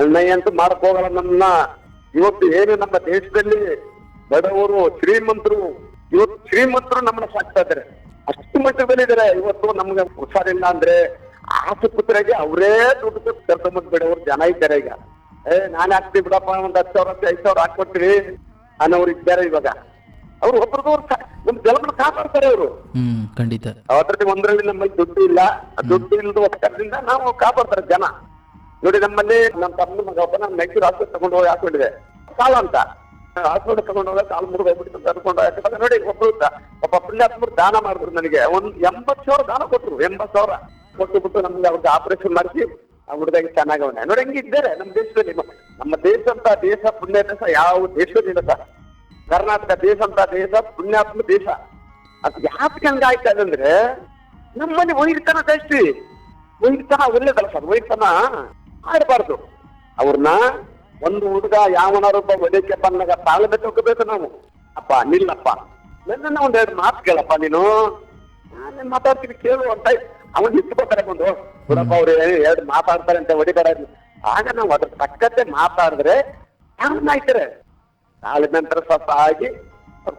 ಅಣ್ಣಯ್ಯ ಅಂತೂ ಮಾಡಕ್ ಹೋಗಲ್ಲ ನಮ್ಮನ್ನ. ಇವತ್ತು ಏನು ನಮ್ಮ ದೇಶದಲ್ಲಿ ಬಡವರು, ಶ್ರೀಮಂತರು, ಇವತ್ತು ಶ್ರೀಮಂತರು ನಮ್ಮನ್ನ ಸಾಕ್ತಾ ಇದ್ದಾರೆ. ಅಷ್ಟು ಮಟ್ಟದಲ್ಲಿ ಇದಾರೆ. ಇವತ್ತು ನಮ್ಗೆ ಹುಷಾರಿಲ್ಲ ಅಂದ್ರೆ ಆಸ್ಪತ್ರೆಗೆ ಅವರೇ ದುಡ್ಡು ಕರ್ಕೊಂಬಂದ್ ಬಿಡೋರು ಜನ ಇದ್ದಾರೆ. ಈಗ ನಾನೇ ಹಾಕ್ತೀವಿ ಬಿಡಪ್ಪ, ಒಂದ್ 10,000 5,000 ಹಾಕ್ಕೊಡ್ತೀವಿ ಅನ್ನೋರು ಇದ್ದಾರೆ. ಇವಾಗ ಅವ್ರು ಒಬ್ರದವ್ರು ನಮ್ ಜನಗಳು ಕಾಪಾಡ್ತಾರೆ. ಅವರು ಖಂಡಿತ ಅದ್ರಲ್ಲಿ ಒಂದ್ರಲ್ಲಿ ನಮ್ಮಲ್ಲಿ ದುಡ್ಡು ಇಲ್ಲ, ದುಡ್ಡು ಇಲ್ಲದ ಒಕ್ಕದಿಂದ ನಾವು ಕಾಪಾಡ್ತಾರೆ ಜನ. ನೋಡಿ, ನಮ್ಮಲ್ಲಿ ನಮ್ಮ ತಮ್ಮ ಮಗ ಒಬ್ಬ ನಾನು ಮೈಸೂರು ಹಾಸ್ಪಿಟಲ್ ತಗೊಂಡು ಹೋಗಿ ಹಾಕೊಂಡಿದೆ. ಸಾಲ ಅಂತ ಹಾಸ್ಪಿಟಲ್ ತಗೊಂಡು ಹೋಗ ಕಾಲು ಮುರಿದು ಹೋಗ್ಬಿಟ್ಟು ಕರ್ಕೊಂಡು ಹೋಗಿ. ನೋಡಿ, ಒಬ್ಬ ಪುಣ್ಯಾತ್ಮರು ದಾನ ಮಾಡಿದ್ರು. ನನಗೆ ಒಂದು 80,000 ದಾನ ಕೊಟ್ಟರು. 80,000 ಕೊಟ್ಟುಬಿಟ್ಟು ನಮ್ಗೆ ಅವ್ರಿಗೆ ಆಪರೇಷನ್ ಮಾಡಿಸಿ ಆ ಹುಡುಗಾಗಿ ಚೆನ್ನಾಗವನೆ. ನೋಡಿ, ಹೆಂಗಿದ್ದಾರೆ ನಮ್ಮ ದೇಶದಲ್ಲಿ. ನಮ್ಮ ದೇಶ ಅಂತ ದೇಶ, ಪುಣ್ಯ ದೇಶ ಯಾವ ದೇಶದಿಲ್ಲ ಸರ್. ಕರ್ನಾಟಕ ದೇಶ ಅಂತ ದೇಶ, ಪುಣ್ಯಾತ್ಮ ದೇಶ. ಅದು ಯಾಕೆ ಹಂಗಾಯ್ತಾ ಅಂದ್ರೆ ನಮ್ಮಲ್ಲಿ ವೈರಿತನ ಜಾಸ್ತಿ. ವೈರಿತನ ಒಳ್ಳೇದಲ್ಲ ಸರ್. ವೈರಿತನ ಆಡಬಾರ್ದು. ಅವ್ರನ್ನ ಒಂದು ಹುಡುಗ ಯಾವನಾರೊಬ್ಬ ಒದಕ್ಕೆ ಬಂದಾಗ ತಾಳ್ಮೆ ತಿಳ್ಕೋಬೇಕು ನಾವು. ಅಪ್ಪ ನಿಲ್ಲಪ್ಪ, ನನ್ನ ಒಂದೆರಡು ಮಾತು ಕೇಳಪ್ಪ, ನೀನು ನಾನು ಮಾತಾಡ್ತೀನಿ ಕೇಳು ಅಂತ ಅವನ್ ಇಟ್ಕೋತಾರೆ. ಬಂದು ಹುಡಪ್ಪ ಅವ್ರು 2 ಮಾತಾಡ್ತಾರೆ ಅಂತ ಹೊಡಿಬೇಡ. ಆಗ ನಾವು ಅದ್ರ ತಕ್ಕಂತೆ ಮಾತಾಡಿದ್ರೆ ತಾಳ್ಮೆ ಆಯ್ತಾರೆ. ತಾಳ್ಮೆ ನಂತರ ಸ್ವಲ್ಪ ಆಗಿ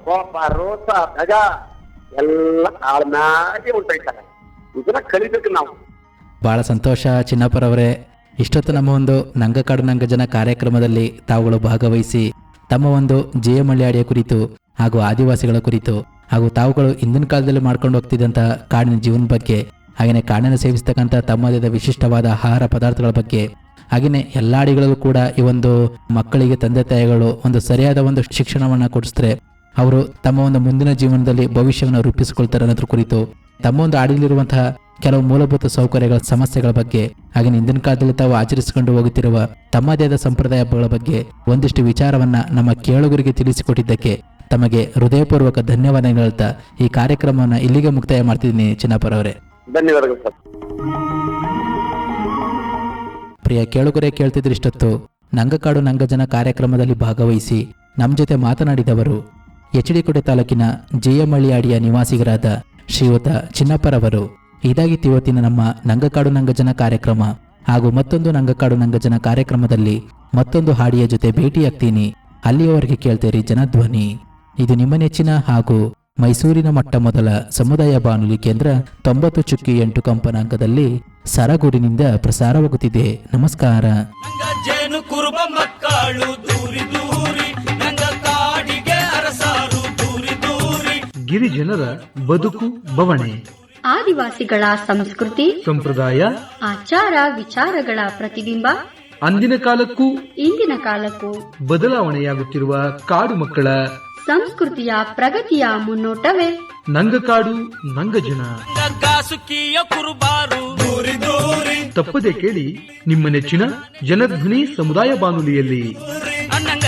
ಕೋಪ, ರೋಸ, ದಗ ಎಲ್ಲ ತಾಳ್ಮಾಗಿ ಉಂಟಾಯ್ತಾರೆ. ಇದನ್ನ ಕಲಿಬೇಕು ನಾವು. ಬಹಳ ಸಂತೋಷ ಚಿನ್ನಪ್ಪರವರೇ. ಇಷ್ಟೊತ್ತು ನಮ್ಮ ಒಂದು ನಂಗಕಾಡು ನಂಗಜನ ಕಾರ್ಯಕ್ರಮದಲ್ಲಿ ತಾವುಗಳು ಭಾಗವಹಿಸಿ ತಮ್ಮ ಒಂದು ಜೇಮಳ್ಳಿ ಕುರಿತು ಹಾಗೂ ಆದಿವಾಸಿಗಳ ಕುರಿತು ಹಾಗೂ ತಾವುಗಳು ಇಂದಿನ ಕಾಲದಲ್ಲಿ ಮಾಡ್ಕೊಂಡು ಹೋಗ್ತಿದ್ದಂಥ ಕಾಡಿನ ಜೀವನ ಬಗ್ಗೆ, ಹಾಗೆಯೇ ಕಾಡನ್ನು ಸೇವಿಸ್ತಕ್ಕಂಥ ತಮ್ಮದೇ ವಿಶಿಷ್ಟವಾದ ಆಹಾರ ಪದಾರ್ಥಗಳ ಬಗ್ಗೆ, ಹಾಗೆಯೇ ಎಲ್ಲ ಅಡಿಗಳಿಗೂ ಕೂಡ ಈ ಒಂದು ಮಕ್ಕಳಿಗೆ ತಂದೆ ತಾಯಿಗಳು ಒಂದು ಸರಿಯಾದ ಒಂದು ಶಿಕ್ಷಣವನ್ನು ಕೊಡಿಸಿದ್ರೆ ಅವರು ತಮ್ಮ ಒಂದು ಮುಂದಿನ ಜೀವನದಲ್ಲಿ ಭವಿಷ್ಯವನ್ನು ರೂಪಿಸಿಕೊಳ್ತಾರೆ ಅನ್ನೋದ್ರ ಕುರಿತು, ತಮ್ಮ ಒಂದು ಆಡಿಲಿರುವಂತಹ ಕೆಲವು ಮೂಲಭೂತ ಸೌಕರ್ಯಗಳ ಸಮಸ್ಯೆಗಳ ಬಗ್ಗೆ, ಹಾಗೆ ಇಂದಿನ ಕಾಲದಲ್ಲಿ ತಾವು ಆಚರಿಸಿಕೊಂಡು ಹೋಗುತ್ತಿರುವ ತಮ್ಮದೇ ಆದ ಸಂಪ್ರದಾಯ ಹಬ್ಬಗಳ ಬಗ್ಗೆ ಒಂದಿಷ್ಟು ವಿಚಾರವನ್ನ ನಮ್ಮ ಕೇಳುಗರಿಗೆ ತಿಳಿಸಿಕೊಟ್ಟಿದ್ದಕ್ಕೆ ತಮಗೆ ಹೃದಯಪೂರ್ವಕ ಧನ್ಯವಾದಗಳು ಹೇಳ್ತಾ ಈ ಕಾರ್ಯಕ್ರಮವನ್ನು ಇಲ್ಲಿಗೆ ಮುಕ್ತಾಯ ಮಾಡ್ತಿದ್ದೀನಿ ಚಿನ್ನಪ್ಪರವರೇ. ಧನ್ಯವಾದಗಳು ಸರ್. ಪ್ರಿಯ ಕೇಳುಗರೆ, ಕೇಳ್ತಿದ್ರೆ ಇಷ್ಟೊತ್ತು ನಂಗಕಾಡು ನಂಗಜನ ಕಾರ್ಯಕ್ರಮದಲ್ಲಿ ಭಾಗವಹಿಸಿ ನಮ್ಮ ಜೊತೆ ಮಾತನಾಡಿದವರು HD ಕೋಟೆ ತಾಲೂಕಿನ ಜೇಮಳ್ಳಿ ನಿವಾಸಿಗರಾದ ಶ್ರೀಯುತ ಚಿನ್ನಪ್ಪರವರು. ಇದಾಗಿತ್ತು ಇವತ್ತಿನ ನಮ್ಮ ನಂಗಕಾಡು ನಂಗಜನ ಕಾರ್ಯಕ್ರಮ. ಹಾಗೂ ಮತ್ತೊಂದು ನಂಗಕಾಡು ನಂಗಜನ ಕಾರ್ಯಕ್ರಮದಲ್ಲಿ ಮತ್ತೊಂದು ಹಾಡಿಯ ಜೊತೆ ಭೇಟಿಯಾಗ್ತೀನಿ. ಅಲ್ಲಿಯವರೆಗೆ ಕೇಳ್ತೀರಿ ಜನಧ್ವನಿ. ಇದು ನಿಮ್ಮ ನೆಚ್ಚಿನ ಹಾಗೂ ಮೈಸೂರಿನ ಮೊಟ್ಟ ಮೊದಲ ಸಮುದಾಯ ಬಾನುಲಿ ಕೇಂದ್ರ 90.8 ಕಂಪನಾಂಕದಲ್ಲಿ ಸರಗೂರಿನಿಂದ ಪ್ರಸಾರವಾಗುತ್ತಿದೆ. ನಮಸ್ಕಾರ. ನಂಗ ಜೇನು ಕುರುಬ ಮಕ್ಕಳು ದೂರಿ ದೂರಿ, ನಂಗ ಕಾಡಿಗೆ ಅರಸಾರು ದೂರಿ ದೂರಿ. ಗಿರಿಜನರ ಬದುಕು ಬವಣೆ, ಆದಿವಾಸಿಗಳ ಸಂಸ್ಕೃತಿ ಸಂಪ್ರದಾಯ, ಆಚಾರ ವಿಚಾರಗಳ ಪ್ರತಿಬಿಂಬ, ಅಂದಿನ ಕಾಲಕ್ಕೂ ಇಂದಿನ ಕಾಲಕ್ಕೂ ಬದಲಾವಣೆಯಾಗುತ್ತಿರುವ ಕಾಡು ಮಕ್ಕಳ ಸಂಸ್ಕೃತಿಯ ಪ್ರಗತಿಯ ಮುನ್ನೋಟವೇ ನಂಗಕಾಡು ನಂಗಜನ. ಕಾಸುಕಿಯ ಕುರುಬಾರು ದೂರಿ ದೂರಿ ತಪ್ಪದೆ ಕೇಳಿ ನಿಮ್ಮ ನೆಚ್ಚಿನ ಜನಧ್ವನಿ ಸಮುದಾಯ ಬಾನುಲಿಯಲ್ಲಿ. ಅನ್ನಂಗ